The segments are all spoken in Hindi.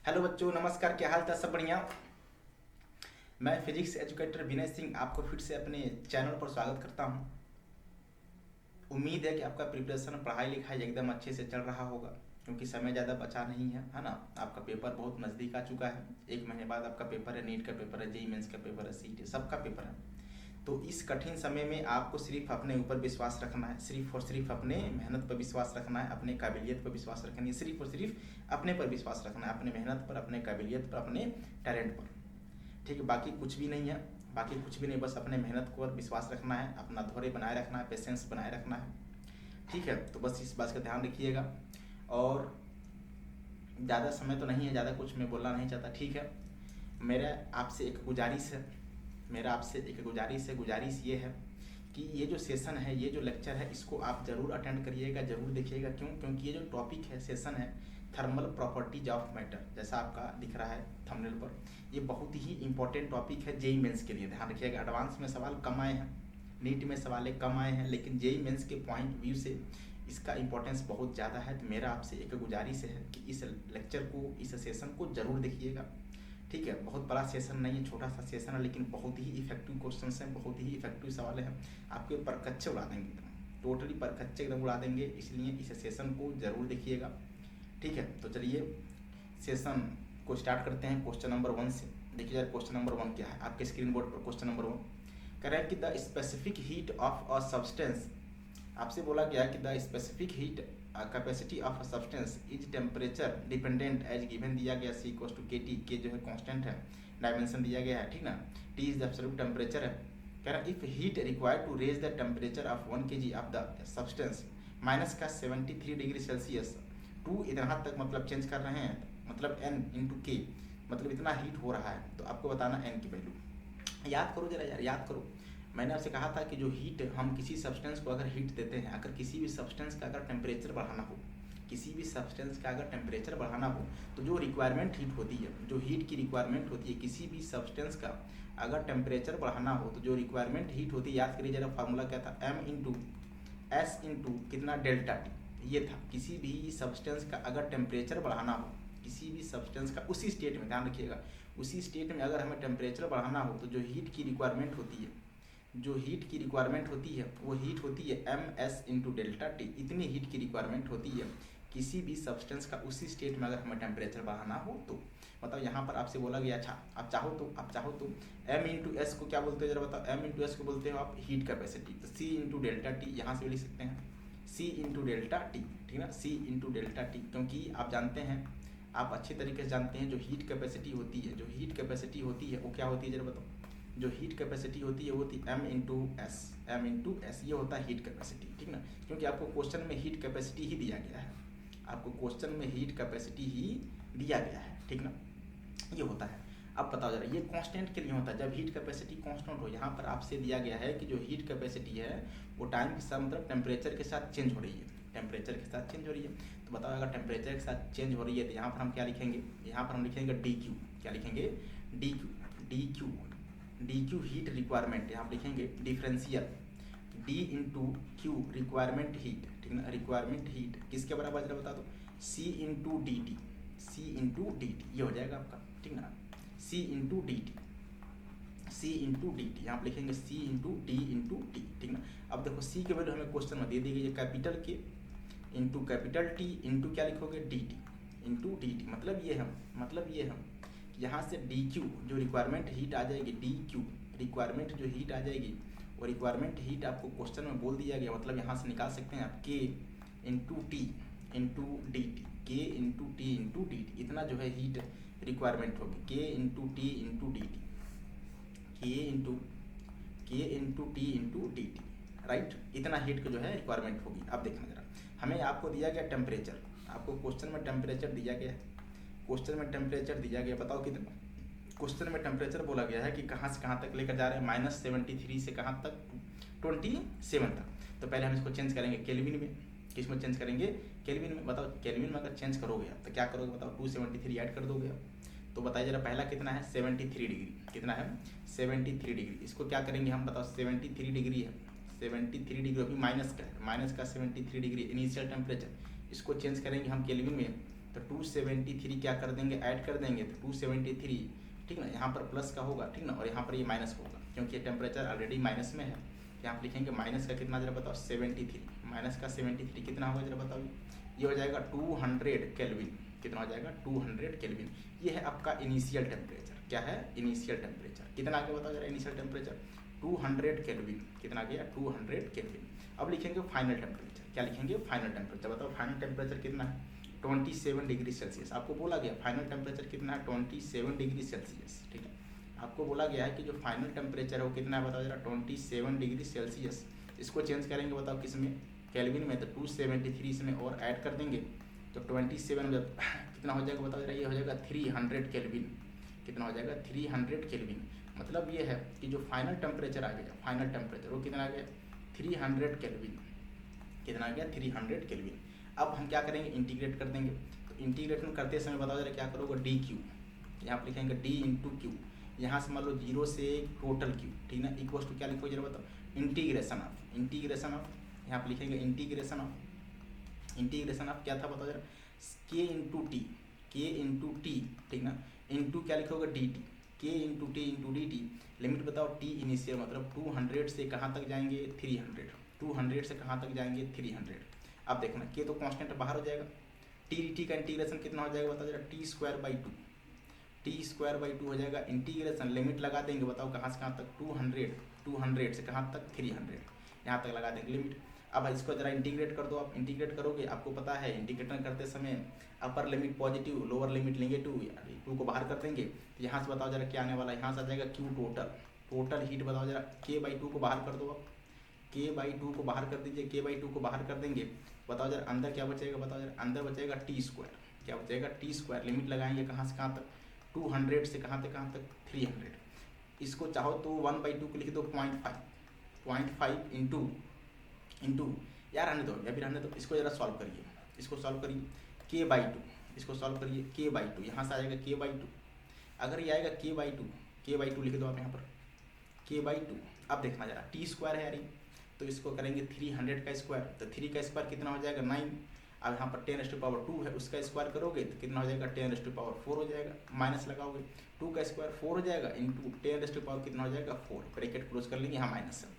हेलो बच्चों, नमस्कार। क्या हाल चाल? सब बढ़िया। मैं फिजिक्स एजुकेटर विनय सिंह आपको फिर से अपने चैनल पर स्वागत करता हूं। उम्मीद है कि आपका प्रिपरेशन पढ़ाई लिखाई एकदम अच्छे से चल रहा होगा, क्योंकि समय ज़्यादा बचा नहीं है ना। आपका पेपर बहुत नज़दीक आ चुका है। 1 महीने बाद आपका पेपर है, नीट का पेपर है, जेईई मेंस का पेपर है, सीईटी सबका पेपर है। तो इस कठिन समय में आपको सिर्फ अपने ऊपर विश्वास रखना है, सिर्फ और सिर्फ अपने मेहनत पर विश्वास रखना है, अपने काबिलियत पर विश्वास रखना है, सिर्फ और सिर्फ अपने पर विश्वास रखना है, अपने मेहनत पर, अपने काबिलियत पर, अपने टैलेंट पर। ठीक है, बाकी कुछ भी नहीं है, बाकी कुछ भी नहीं, बस अपने मेहनत को विश्वास रखना है, अपना धैर्य बनाए रखना है, पेशेंस बनाए रखना है। ठीक है, तो बस इस बात का ध्यान रखिएगा। और ज़्यादा समय तो नहीं है, ज़्यादा कुछ मैं बोलना नहीं चाहता। ठीक है, मेरा आपसे एक गुजारिश है, गुजारिश ये है कि ये जो सेशन है, ये जो लेक्चर है, इसको आप ज़रूर अटेंड करिएगा, ज़रूर देखिएगा। क्यों? क्योंकि ये जो टॉपिक है, सेशन है, थर्मल प्रॉपर्टीज ऑफ मैटर, जैसा आपका दिख रहा है थंबनेल पर, ये बहुत ही इंपॉर्टेंट टॉपिक है जेईई मेंस के लिए। ध्यान रखिएगा, एडवांस में सवाल कम आए हैं, नीट में सवाल कम आए हैं, लेकिन जेईई मेंस के पॉइंट व्यू से इसका इंपॉर्टेंस बहुत ज़्यादा है। तो मेरा आपसे एक गुजारिश है कि इस लेक्चर को, इस सेशन को ज़रूर देखिएगा। ठीक है, बहुत बड़ा सेशन नहीं है, छोटा सा सेशन है, लेकिन बहुत ही इफेक्टिव क्वेश्चन हैं, बहुत ही इफेक्टिव सवाल हैं। आपके परकच्चे उड़ा देंगे, एकदम टोटली परकच्चे एकदम उड़ा देंगे, इसलिए इस सेशन को ज़रूर देखिएगा। ठीक है, तो चलिए सेशन को स्टार्ट करते हैं क्वेश्चन नंबर 1 से। देखिए यार, क्वेश्चन नंबर 1 क्या है आपके स्क्रीन बोर्ड पर। क्वेश्चन नंबर 1 कह रहा है कि the specific heat of a substance, आपसे बोला गया कि the specific heat capacity of a substance is temperature dependent as given दिया गया C equals to K T, K जो है कांस्टेंट है, डायमेंशन दिया गया है, ठीक ना। T is the absolute temperature है। कह रहा है if heat required to raise the temperature of 1 kg of the substance minus का 73 डिग्री सेल्सियस टू, इतना तक मतलब चेंज कर रहे हैं, मतलब n इंटू के, मतलब इतना हीट हो रहा है, तो आपको बताना n की वैल्यू। याद करो जरा यार, याद करो। मैंने आपसे कहा था कि जो हीट, हम किसी सब्सटेंस को अगर हीट देते हैं, अगर किसी भी सब्सटेंस का अगर टेम्परेचर बढ़ाना हो, किसी भी सब्सटेंस का अगर टेम्परेचर बढ़ाना हो, तो जो रिक्वायरमेंट हीट होती है, जो हीट की रिक्वायरमेंट होती है, किसी भी सब्सटेंस का अगर टेम्परेचर बढ़ाना हो, तो जो रिक्वायरमेंट हीट होती है, याद करिए जरा, फार्मूला क्या था, m इंटू एस इंटू कितना, डेल्टा टी, ये था। किसी भी सब्सटेंस का अगर टेम्परेचर बढ़ाना हो, किसी भी सब्सटेंस का उसी स्टेट में, ध्यान रखिएगा, उसी स्टेट में अगर हमें टेम्परेचर बढ़ाना हो, तो जो हीट की रिक्वायरमेंट होती है, जो हीट की रिक्वायरमेंट होती है, वो हीट होती है M S into delta T. इतनी हीट की रिक्वायरमेंट होती है किसी भी सब्सटेंस का उसी स्टेट में अगर हमें टेम्परेचर बढ़ाना हो तो। बताओ, यहाँ पर आपसे बोला गया, अच्छा आप चाहो तो m इंटू एस को क्या बोलते हो जरा बताओ। m इंटू एस को बोलते हो आप हीट कैपेसिटी, तो c इंटू डेल्टा टी यहाँ से भी लिख सकते हैं, c इंटू डेल्टा टी, ठीक है ना, c इंटू डेल्टा टी। क्योंकि आप जानते हैं, आप अच्छे तरीके से जानते हैं, जो हीट कैपेसिटी होती है, जो हीट कैपेसिटी होती है वो क्या होती है जरा बताओ। जो हीट कैपेसिटी होती है वो होती है m इंटू एस, ये होता है हीट कैपेसिटी, ठीक ना। क्योंकि आपको क्वेश्चन में हीट कैपेसिटी ही दिया गया है, आपको क्वेश्चन में हीट कैपेसिटी ही दिया गया है, ठीक ना, ये होता है। अब बताओ जरा, ये कांस्टेंट के लिए होता है जब हीट कैपेसिटी कांस्टेंट हो। यहाँ पर आपसे दिया गया है कि जो हीट कैपेसिटी है वो टाइम के साथ, मतलब टेम्परेचर के साथ चेंज हो रही है, टेम्परेचर के साथ चेंज हो रही है। तो बताओ, अगर टेम्परेचर के साथ चेंज हो रही है, तो यहाँ पर हम क्या लिखेंगे, यहाँ पर हम लिखेंगे डी क्यू, क्या लिखेंगे, D Q, D Q, D Q heat requirement, यहाँ पर लिखेंगे differential D into Q requirement heat, ठीक ना, रिक्वायरमेंट हीट किसके बराबर जरा बता दो, सी इंटू डी टी, सी इंटू डी टी, ये हो जाएगा आपका, ठीक ना, सी इंटू डी टी, सी इंटू डी टी, यहाँ पर लिखेंगे सी इंटू टी, ठीक ना। अब देखो, सी की वैल्यू हमें क्वेश्चन में दे दी गई है, कैपिटल के इंटू कैपिटल टी इंटू क्या लिखोगे, D T into D T. मतलब ये हम यहाँ से डी क्यू जो रिक्वायरमेंट हीट आ जाएगी, डी क्यू रिक्वायरमेंट जो हीट आ जाएगी, वो रिक्वायरमेंट हीट आपको क्वेश्चन में बोल दिया गया, मतलब यहाँ से निकाल सकते हैं आप K into T into D T, K into T into D T, इतना जो है हीट रिक्वायरमेंट होगी, K into T into D T, K into T into D T, right, इतना हीट का जो है रिक्वायरमेंट होगी। अब देखना जरा, हमें आपको दिया गया टेम्परेचर, आपको क्वेश्चन में टेम्परेचर दिया गया है, क्वेश्चन में टेम्परेचर दिया गया, बताओ कितना। क्वेश्चन में टेम्परेचर बोला गया है कि कहाँ से कहाँ तक लेकर जा रहे हैं, -73 से कहाँ तक, 27 तक। तो पहले हम इसको चेंज करेंगे केल्विन में, किस में चेंज करेंगे, केल्विन में। बताओ, केल्विन में अगर चेंज करोगे आप तो क्या करोगे बताओ, 273 ऐड कर दोगे आप। तो बताइए जरा, पहला कितना है, 73 डिग्री, कितना है 73 डिग्री। इसको क्या करेंगे हम, बताओ 73 डिग्री है, 73 डिग्री अभी माइनस का है, माइनस का 73 डिग्री इनिशियल टेम्परेचर, इसको चेंज करेंगे हम केल्विन में, तो 273 क्या कर देंगे, ऐड कर देंगे, तो 273, ठीक ना, यहाँ पर प्लस का होगा, ठीक ना, और यहाँ पर ये माइनस होगा क्योंकि टेम्परेचर ऑलरेडी माइनस में है। यहाँ पर लिखेंगे माइनस का कितना, जरा बताओ 73, माइनस का 73 कितना होगा जरा बताओ, ये हो जाएगा 200 केल्विन। कितना हो जाएगा, 200 केल्विन। ये है आपका इनिशियल टेम्परेचर। क्या है, इनिशियल टेम्परेचर। कितना आगे बताओ जरा, इनिशियल टेम्परेचर 200 केल्विन। कितना आ गया, 200 केल्विन। अब लिखेंगे फाइनल टेम्परेचर। क्या लिखेंगे, फाइनल टेम्परेचर। बताओ फाइनल टेम्परेचर कितना है, 27 डिग्री सेल्सियस। आपको बोला गया फाइनल टेम्परेचर कितना है, 27 डिग्री सेल्सियस। ठीक है, आपको बोला गया है कि जो फाइनल टेम्परेचर है वो कितना है, बताओ जरा 27 डिग्री सेल्सियस। इसको चेंज करेंगे बताओ किस में, केल्विन में, तो 273 इसमें और ऐड कर देंगे तो 27 जब कितना हो जाएगा बताओ जरा, ये हो जाएगा 300 केल्विन। कितना हो जाएगा, 300 केल्विन। मतलब ये है कि जो फाइनल टेम्परेचर आ गया, फाइनल टेम्परेचर वो कितना आ गया, 300 केल्विन। कितना आ गया, 300 केल्विन। अब हम क्या करेंगे, इंटीग्रेट कर देंगे। तो इंटीग्रेशन करते समय बताओ जरा क्या करोगे, डी क्यू, यहाँ पर लिखेंगे डी इंटू क्यू। यहाँ से मान लो 0 से टोटल क्यू, ठीक ना, इक्वल्स टू क्या लिखो जरा बताओ, इंटीग्रेशन ऑफ, यहाँ पर लिखेंगे इंटीग्रेशन ऑफ क्या था बताओ जरा, के इंटू टी, ठीक ना, इंटू क्या लिखोगे, D T, K into T into D T. Limit बताओ टी इनिशियल, मतलब 200 से कहाँ तक जाएंगे, 300, 200 से कहाँ तक जाएंगे, 300। अब देखना के तो कांस्टेंट बाहर हो जाएगा, टी डी टी का इंटीग्रेशन कितना हो जाएगा बताओ जरा, टी स्क्वायर बाई टू हो जाएगा। इंटीग्रेशन लिमिट लगा देंगे, बताओ कहाँ से कहाँ तक, 200 से कहाँ तक, 300, यहाँ तक लगा देंगे लिमिट। अब इसको जरा इंटीग्रेट कर दो। आप इंटीग्रेट करोगे, आपको पता है इंटीग्रेशन करते समय upper limit positive, lower limit negative, 2 को बाहर कर देंगे। तो यहाँ से बताओ जरा क्या आने वाला है, यहाँ से आ जाएगा क्यू टोटल हीट। बताओ जरा K/2 को बाहर कर दो, आप K/2 को बाहर कर दीजिए, K/2 को बाहर कर देंगे। बताओ जरा अंदर क्या बचेगा, बताओ जरा अंदर बचेगा टी स्क्वायर। क्या बचेगा, टी स्क्वायर। लिमिट लगाएंगे कहाँ से कहाँ तक, 200 से कहाँ तक 300। इसको चाहो तो 1/2 को लिख दो 0.5 इंटू यार रहने दो, या फिर रहने दो, इसको जरा सॉल्व करिए, K/2, इसको सॉल्व करिए K/2। यहाँ से आ जाएगा K/2। अगर ये आएगा K/2 लिख दो आप यहाँ पर K/2। अब देखना जरा टी स्क्वायर है यार, तो इसको करेंगे 300 का स्क्वायर, तो 3 का स्क्वायर कितना हो जाएगा, 9। अब यहाँ पर 10⁻2 है, उसका स्क्वायर करोगे तो कितना हो जाएगा, 10⁻4 हो जाएगा। माइनस लगाओगे, 2 का स्क्वायर 4 हो जाएगा, इंटू 10⁻, कितना हो जाएगा, 4। ब्रैकेट क्लोज कर लेंगे, यहाँ माइनस है।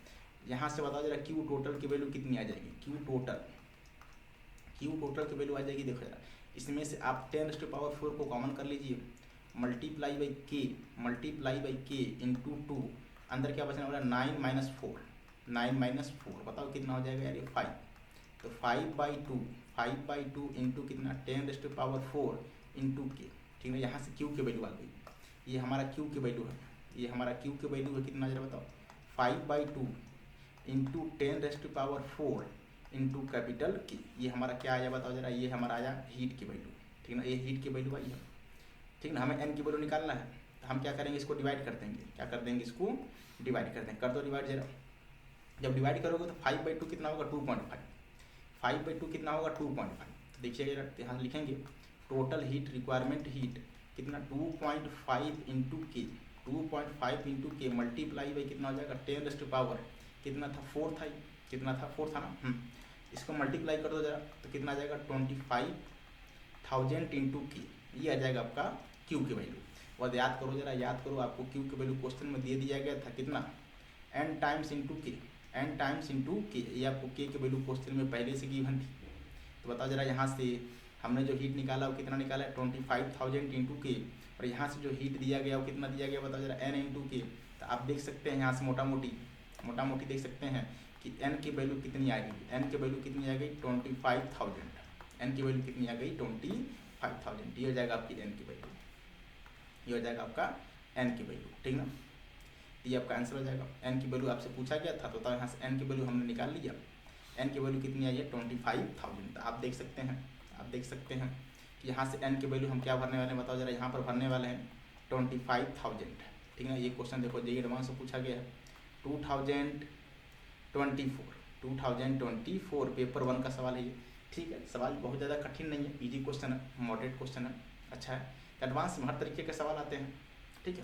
यहाँ से बताओ जरा क्यू टोटल की वैल्यू कितनी आ जाएगी, क्यू टोटल की वैल्यू आ जाएगी। देखो जरा, इसमें से आप 10⁻4 को कॉमन कर लीजिए, मल्टीप्लाई बाई के इंटू 2, अंदर क्या बचने वाला, 9 माइनस 4, बताओ कितना हो जाएगा यार, ये 5। तो 5/2 इंटू कितना, 10⁻4 इंटू के, ठीक है। यहाँ से क्यू की वैल्यू आ गई, ये हमारा क्यू की वैल्यू है, कितना जरा बताओ, 5/2 इंटू 10⁻4 इंटू कैपिटल के। ये हमारा क्या आया बताओ जरा, ये हमारा आया हीट की वैल्यू, ठीक ना, ये हीट की वैल्यू आई है, ठीक ना। हमें एन की वैल्यू निकालना है, तो हम क्या करेंगे, इसको डिवाइड कर देंगे। क्या कर देंगे, इसको डिवाइड कर देंगे। कर दो डिवाइड जरा। जब डिवाइड करोगे तो 5/2 कितना होगा, 2.5। 5/2 कितना होगा, 2.5। देखिए यहाँ लिखेंगे टोटल हीट रिक्वायरमेंट हीट कितना, 2.5 इंटू के, 2.5 इंटू के मल्टीप्लाई बाई कितना हो जाएगा, 10⁻, कितना था, 4 था, कितना था, 4 था ना। इसको मल्टीप्लाई कर दो जरा, तो कितना आ जाएगा, 25,000 इंटू के। ये आ जाएगा आपका क्यू की वैल्यू। और याद करो जरा, आपको क्यू की वैल्यू क्वेश्चन में दे दिया गया था कितना, n टाइम्स इंटू के। ये आपको के की वैल्यू क्वेश्चन में पहले से गिवन थी। तो बताओ जरा, यहाँ से हमने जो हीट निकाला वो कितना निकाला है, 25,000 इंटू के। और यहाँ से जो हीट दिया गया वो कितना दिया गया, बताओ जरा, n इंटू के। तो आप देख सकते हैं यहाँ से मोटा मोटी देख सकते हैं कि n की वैल्यू कितनी आ गई, 25,000। n की वैल्यू कितनी आ गई, 25,000। ये हो जाएगा आपकी n की वैल्यू, ठीक ना। ये आपका आंसर हो जाएगा। n की वैल्यू आपसे पूछा गया था, तो बताओ यहाँ से n की वैल्यू हमने निकाल लिया। n की वैल्यू कितनी आई है, 25,000। तो आप देख सकते हैं कि यहाँ से n की वैल्यू हम क्या भरने वाले हैं, बताओ जरा। यहाँ पर भरने वाले हैं 25,000, ठीक है। ये क्वेश्चन देखो जेईई एडवांस से पूछा गया है, 2024 पेपर 1 का सवाल है ये, ठीक है। सवाल बहुत ज़्यादा कठिन नहीं है, इजी क्वेश्चन है, मॉडरेट क्वेश्चन है, अच्छा है। एडवांस में हर तरीके के सवाल आते हैं, ठीक है।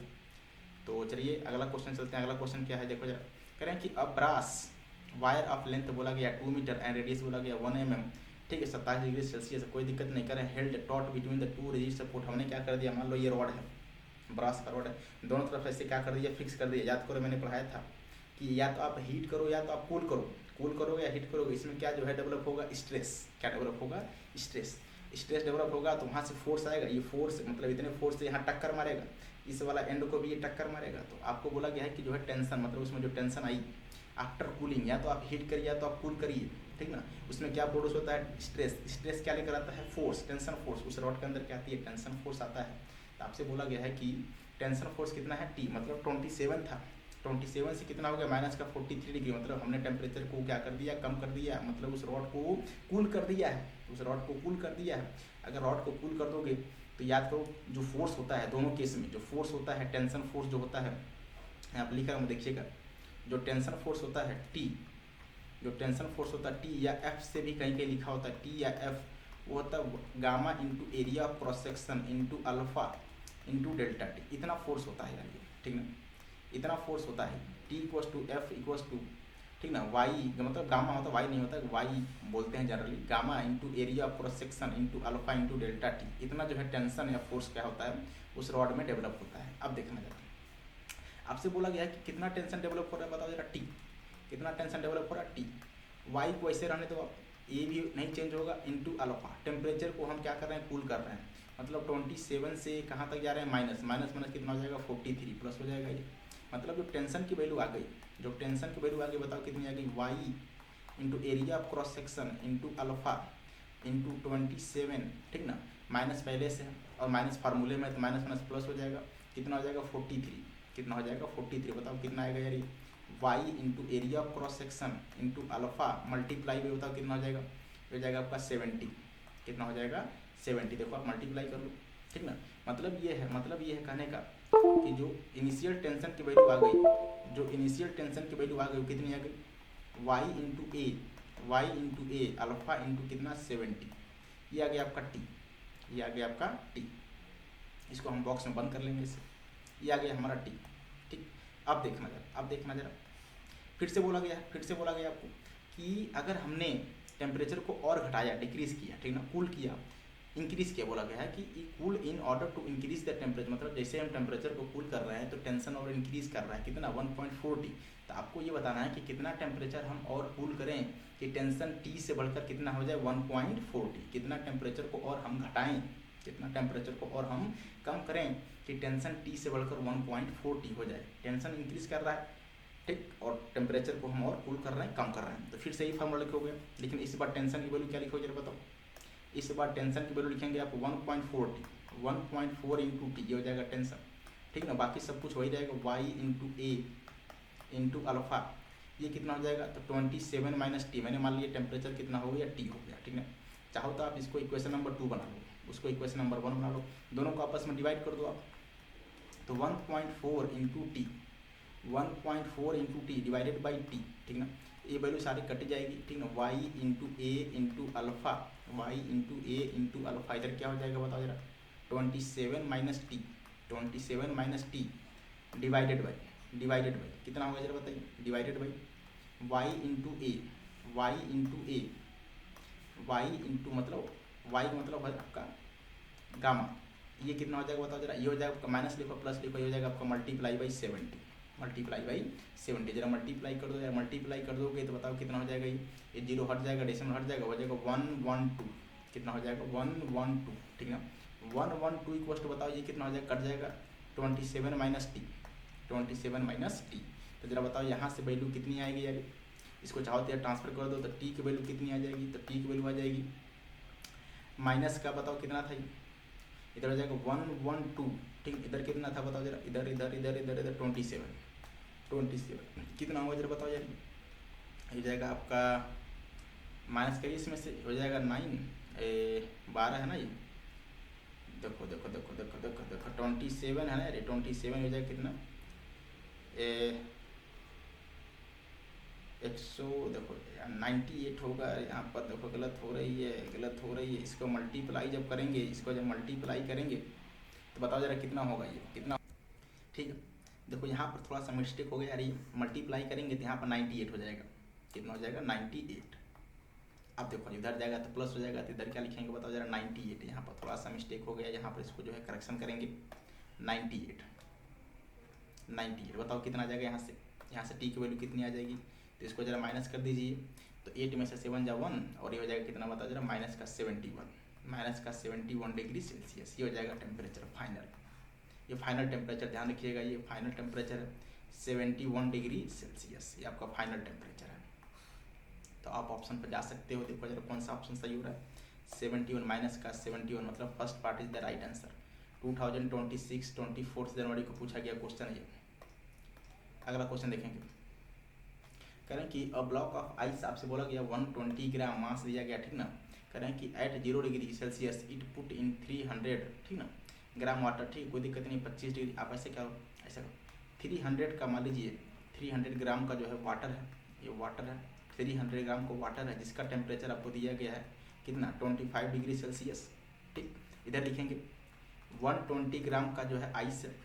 तो चलिए अगला क्वेश्चन चलते हैं। अगला क्वेश्चन क्या है, देखो जरा। कह रहे हैं कि अ ब्रास वायर ऑफ लेंथ बोला गया 2 मीटर एंड रेडियस बोला गया 1 mm, ठीक है, 27 डिग्री सेल्सियस, कोई दिक्कत नहीं करें। Held taught between the two rigid support, हमने क्या कर दिया, मान लो ये रॉड है, ब्रास का रॉड है, दोनों तरफ ऐसे क्या कर दिया, फिक्स कर दिया। याद करो मैंने पढ़ाया था कि या तो आप हीट करो या तो आप कूल करो, कूल करोगे या हीट करोगे, इसमें क्या जो है डेवलप होगा, स्ट्रेस। क्या डेवलप होगा, स्ट्रेस। स्ट्रेस डेवलप होगा तो वहाँ से फोर्स आएगा, ये फोर्स मतलब इतने फोर्स से यहाँ टक्कर मारेगा, इस वाला एंड को भी ये टक्कर मारेगा। तो आपको बोला गया है कि जो है टेंशन, मतलब उसमें जो टेंशन आई आफ्टर कूलिंग, या तो आप हीट करिए या तो आप कूल करिए, ठीक ना, उसमें क्या प्रोड्यूस होता है, स्ट्रेस। स्ट्रेस क्या लेकर आता है, फोर्स, टेंशन फोर्स। उस रॉड के अंदर क्या आती है, टेंशन फोर्स आता है। तो आपसे बोला गया है कि टेंशन फोर्स कितना है, टी, मतलब 27 था, 27 से कितना हो गया माइनस का 43 डिग्री, मतलब हमने टेम्परेचर को क्या कर दिया, कम कर दिया, मतलब उस रॉड को कूल कर दिया है, उस रॉड को कूल कर दिया है। अगर रॉड को कूल कर दोगे तो याद करो जो फोर्स होता है दोनों केस में, जो फोर्स होता है टेंशन फोर्स जो होता है, आप लिखा हूँ देखिएगा, जो टेंशन फोर्स होता है टी, जो टेंशन फोर्स होता है टी या एफ से भी कहीं कहीं लिखा होता है टी या एफ, वो होता है gamma into area of cross section into alpha into delta T. इतना फोर्स होता है यार ये, ठीक ना, इतना फोर्स होता है। T equals to F equals to, ठीक ना, वाई मतलब गामा होता है, वाई नहीं होता, वाई बोलते हैं generally, gamma into area of cross section into alpha into delta T. इतना जो है टेंशन या फोर्स क्या होता है उस रॉड में डेवलप होता है। अब देखना जरा, आपसे बोला गया है कि कितना टेंशन डेवलप हो रहा है, बताओ जरा, टी, कितना टेंशन डेवलप हो रहा है, टी। वाई को ऐसे रहने दो आप, ये भी नहीं चेंज होगा, इंटू अल्फा। टेम्परेचर को हम क्या कर रहे हैं, कूल कर रहे हैं, मतलब 27 से कहाँ तक जा रहे हैं, माइनस, माइनस माइनस कितना हो जाएगा 43, प्लस हो जाएगा ये, मतलब जो टेंशन की वैल्यू आ गई, जो टेंशन की वैल्यू आ गई, बताओ कितनी आ गई, Y into area of cross section into alpha into 27, ठीक ना, माइनस पहले से है और माइनस फार्मूले में, तो माइनस माइनस प्लस हो जाएगा, कितना हो जाएगा 43, कितना हो जाएगा 43, बताओ कितना आएगा यार ये, Y into area of cross section into alpha multiply में, बताओ कितना हो जाएगा, हो जाएगा आपका 70, कितना हो जाएगा 70, देखो आप मल्टीप्लाई कर लो, ठीक ना। मतलब ये है कहने का कि जो इनिशियल टेंशन की वैल्यू आ गई, जो इनिशियल टेंशन की वैल्यू आ गई वो कितनी आ गई, वाई इंटू ए अल्फा इंटू कितना 70, ये आ गया आपका टी, ये आ गया आपका टी। इसको हम बॉक्स में बंद कर लेंगे इसे, ये आ गया हमारा टी, ठीक। अब देखना जरा, फिर से बोला गया आपको कि अगर हमने टेम्परेचर को और घटाया, डिक्रीज किया, ठीक ना, कूल किया, इंक्रीज किया, बोला गया है कि cool in order to increase the temperature, मतलब जैसे हम टेम्परेचर को कूल कर रहे हैं तो टेंशन और इंक्रीज कर रहा है, कितना 1.40। तो आपको ये बताना है कि कितना टेम्परेचर हम और कूल करें कि टेंशन टी से बढ़कर कितना हो जाए 1.40, कितना टेम्परेचर को और हम घटाएं, कितना टेम्परेचर को और हम कम करें कि टेंशन टी से बढ़कर 1.40 हो जाए। टेंशन इंक्रीज कर रहा है, ठीक, और टेम्परेचर को हम और कूल कर रहे हैं, कम कर रहे हैं, तो फिर से ही फॉर्मूला लिखोगे, लेकिन इस बार टेंशन की वैल्यू क्या लिखोगे जरा बताओ, इस बार टेंशन की वैल्यू लिखेंगे आप 1.4 इंटू टी, ये हो जाएगा टेंशन, ठीक ना, बाकी सब कुछ वही रहेगा, Y into A into alpha, ये कितना हो जाएगा, तो 27 माइनस टी, मैंने मान लिया टेम्परेचर कितना हो गया, टी हो गया, ठीक है। चाहो तो आप इसको इक्वेशन नंबर 2 बना लो, उसको इक्वेशन नंबर 1 बना लो, दोनों को आपस में डिवाइड कर दो आप, तो 1.4 into T, 1.4 into T divided by T, ठीक ना, ये वैल्यू सारी कट जाएगी, ठीक ना, Y into A into alpha, Y into A into alpha, इधर क्या हो जाएगा बताओ जरा, 27 minus T, 27 minus T divided by कितना होगा जरा बताइए, divided by Y into A, Y into मतलब वाई का मतलब है आपका गामा, ये कितना हो जाएगा बताओ जरा, ये हो जाएगा आपका माइनस लिखो प्लस लिखो, ये हो जाएगा आपका मल्टीप्लाई बाई 70, जरा मल्टीप्लाई कर दो यार, मल्टीप्लाई कर दोगे तो बताओ कितना हो जाएगा, ये जीरो हट जाएगा, डेसिमल हट जाएगा, हो जाएगा 112, कितना हो जाएगा 112, ठीक ना, 112 इक्वल टू बताओ ये कितना हो जाएगा, कट जाएगा 27 माइनस टी, 27 माइनस टी, तो जरा बताओ यहाँ से वैल्यू कितनी आएगी यार, इसको चाहो तो यार ट्रांसफर कर दो, तो टी की वैल्यू कितनी आ जाएगी, तो टी की वैल्यू आ जाएगी माइनस का बताओ कितना था, इधर हो जाएगा 112, ठीक, इधर कितना था बताओ जरा, इधर 27 कितना होगा जरा बताओ यार, हो जाएगा आपका माइनस करिए इसमें से, हो जाएगा 12 है ना ये, देखो 27 है ना यार, 27 हो जाएगा कितना 100, देखो 98 होगा यहाँ पर, देखो गलत हो रही है, इसको मल्टीप्लाई जब करेंगे, तो बताओ जरा कितना होगा ये, कितना, ठीक है। देखो यहाँ पर थोड़ा सा मिस्टेक हो गया यार, ये मल्टीप्लाई करेंगे तो यहाँ पर 98 हो जाएगा, कितना हो जाएगा 98। अब देखो इधर जाएगा तो प्लस हो जाएगा, तो इधर क्या लिखेंगे बताओ जरा 98। यहाँ पर थोड़ा सा मिस्टेक हो गया, यहाँ पर इसको जो है करेक्शन करेंगे 98। बताओ कितना आ जाएगा यहाँ से टी की वैल्यू कितनी आ जाएगी, तो इसको जरा माइनस कर दीजिए। तो 8 में से 7 जा 1 और ये हो जाएगा कितना बताओ जरा -71 डिग्री सेल्सियस। ये हो जाएगा टेम्परेचर फाइनल। ये फाइनल टेम्परेचर ध्यान रखिएगा, ये फाइनल टेम्परेचर है 71 डिग्री सेल्सियस, ये आपका फाइनल टेम्परेचर है। तो आप ऑप्शन पर जा सकते हो, देखो जरा कौन सा ऑप्शन सही हो रहा है। 71 -71 मतलब first part is the right answer. 2026 24 जनवरी को पूछा गया क्वेश्चन है। अगला क्वेश्चन देखेंगे, कह रहे हैं कि अ ब्लॉक ऑफ आइस, आपसे बोला गया 120 ग्राम मास दिया गया, ठीक ना। कह रहे हैं कि at 0 degree Celsius it put in 300, ठीक ना, ग्राम वाटर, ठीक, कोई दिक्कत नहीं। 25 डिग्री आप ऐसे क्या ऐसा 300 का मान लीजिए 300 ग्राम का जो है वाटर है, ये वाटर है, 300 ग्राम को वाटर है जिसका टेम्परेचर आपको दिया गया है कितना 25 डिग्री सेल्सियस, ठीक। इधर लिखेंगे 120 ग्राम का जो है आइस है,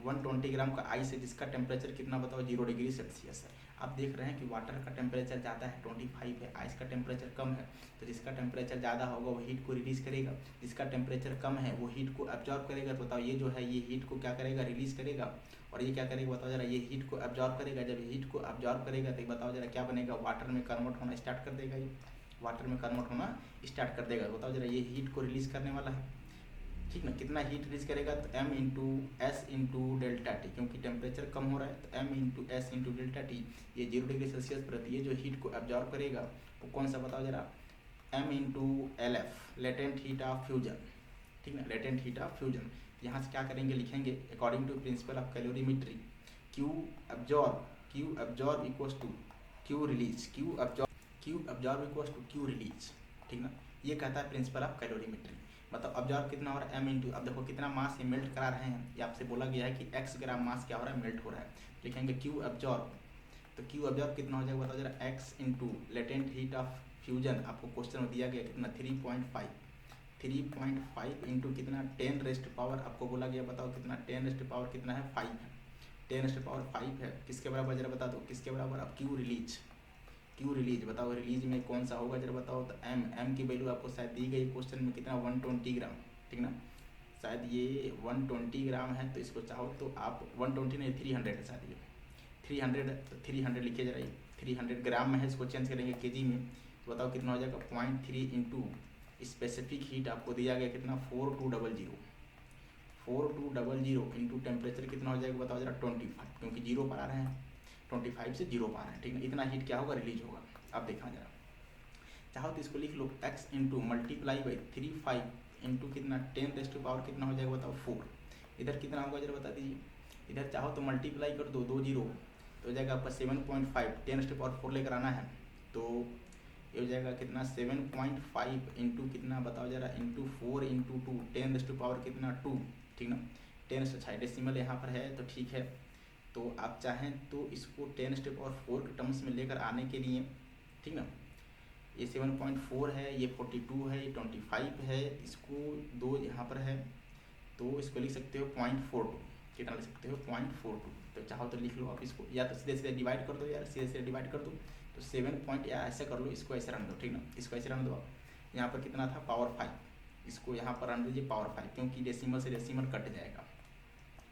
120 ग्राम का आइस है जिसका टेम्परेचर कितना बताओ 0 डिग्री सेल्सियस है। आप देख रहे हैं कि वाटर का टेम्परेचर ज़्यादा है 25 है, आइस का टेम्परेचर कम है, तो जिसका टेम्परेचर ज़्यादा होगा वो हीट को रिलीज करेगा, जिसका टेम्परेचर कम है वो हीट को एब्जॉर्ब करेगा। तो बताओ ये जो है ये हीट को क्या करेगा रिलीज करेगा, और ये क्या करेगा बताओ जरा ये हीट को एब्जॉर्ब करेगा। जब हीट को एब्जॉर्ब करेगा तो बताओ जरा क्या बनेगा, वाटर में कन्वर्ट होना स्टार्ट कर देगा, ये वाटर में कन्वर्ट होना स्टार्ट कर देगा। बताओ जरा ये हीट को रिलीज करने वाला है, ठीक ना। कितना हीट रिलीज करेगा तो m into S into delta T, क्योंकि टेम्परेचर कम हो रहा है तो m into S into delta T, ये 0 डिग्री सेल्सियस पर ये जो हीट को एब्जॉर्ब करेगा वो कौन सा बताओ जरा m into L F latent heat of fusion, ठीक ना, लेटेंट हीट ऑफ फ्यूजन। यहाँ से क्या करेंगे लिखेंगे according to principle of calorimetry Q absorb equals to Q release, Q absorb equals to Q release, ठीक ना। ये कहता है प्रिंसिपल ऑफ कैलोरीमेट्री। मतलब ऑब्जॉर्व कितना हो रहा है m इंटू, अब देखो कितना मास ये मेल्ट करा रहे हैं, ये आपसे बोला गया है कि x ग्राम मास क्या हो रहा है मेल्ट हो रहा है। लिखेंगे Q एब्जॉर्ब, तो Q एब्जॉर्ब कितना हो जाएगा बताओ जरा x into latent heat of fusion, आपको क्वेश्चन में दिया गया कितना 3.5 इंटू कितना 10 रेस्ट पावर, आपको बोला गया बताओ कितना 10 रेस्ट पावर कितना है 5 है, 10 रेस्ट पावर 5 है, किसके बराबर जरा बता दो किसके बराबर। अब Q रिलीज बताओ, रिलीज में कौन सा होगा जरा बताओ। तो m की वैल्यू आपको शायद दी गई क्वेश्चन में कितना 120 ग्राम, ठीक ना, शायद ये 120 ग्राम है। तो इसको चाहो तो आप 120 नहीं 300 है शायद, ये 300 तो 300 लिखिए जरा, ये 300 ग्राम में है, इसको चेंज करेंगे केजी में तो बताओ कितना हो जाएगा 0.3 इंटू स्पेसिफिक हीट आपको दिया गया कितना 4200 इंटू टेम्परेचर कितना हो जाएगा बताओ जरा 25, क्योंकि 0 पर आ रहे हैं 25 से 0 पर आ रहे हैं, ठीक है। इतना हीट क्या होगा रिलीज होगा। अब देखा जरा चाहो तो इसको लिख लो x into multiply by 35 into कितना 10 रेस्ट टू पावर कितना हो जाएगा बताओ 4। इधर कितना होगा जरा बता दीजिए, इधर चाहो तो मल्टीप्लाई कर दो 2 0 तो हो जाएगा आपका 7.5, 10 रेस्ट टू पावर 4 लेकर आना है तो ये हो जाएगा कितना 7.5 इंटू कितना बताओ जरा into 4 into 2 10 raised to power कितना 2, ठीक ना। 10 अच्छा डेसिमल यहाँ पर है तो ठीक है, तो आप चाहें तो इसको 10 रेस्ट टू पावर 4 के टर्म्स में लेकर आने के लिए, ठीक ना, ये 7.4 है, ये 42 है, ये 25 है, इसको 2 यहाँ पर है तो इसको लिख सकते हो 0.42, कितना लिख सकते हो 0.42। तो चाहो तो लिख लो आप इसको, या तो सीधे सीधे डिवाइड कर दो यार, सीधे डिवाइड कर दो तो 7 पॉइंट या ऐसे कर लो, इसको ऐसे रन दो, ठीक ना, इसको ऐसे रन दो आप। यहाँ पर कितना था पावर 5, इसको यहाँ पर रन दीजिए पावर 5, क्योंकि डेसिमल से डेसिमल कट जाएगा,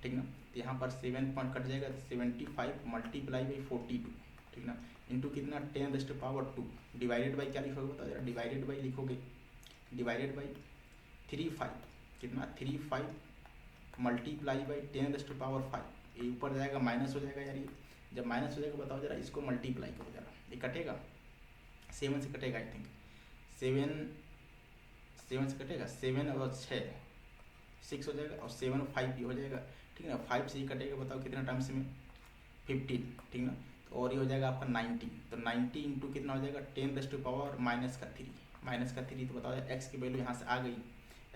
ठीक ना। तो यहाँ पर 7 पॉइंट कट जाएगा 75 मल्टीप्लाई बाई 42, ठीक ना, इंटू कितना 10 raised to power 2 divided by क्या लिखोगे बताओ जरा, डिवाइडेड बाई लिखोगे डिवाइडेड बाई 35 कितना 35 multiply by 10 raised to power 5, ये ऊपर जाएगा माइनस हो जाएगा यार, ये जब माइनस हो जाएगा बताओ जरा इसको मल्टीप्लाई करो जरा, ये कटेगा 7 से कटेगा, आई थिंक 7 से कटेगा, 7 और 6 हो जाएगा और 7 और 5 ये हो जाएगा, ठीक ना। 5 से ही कटेगा बताओ कितना टर्म्स में 15, ठीक ना। तो और ये हो जाएगा आपका 90, तो 90 इंटू कितना हो जाएगा 10 रेस्ट टू पावर -3 तो बताओ एक्स की वैल्यू यहाँ से आ गई,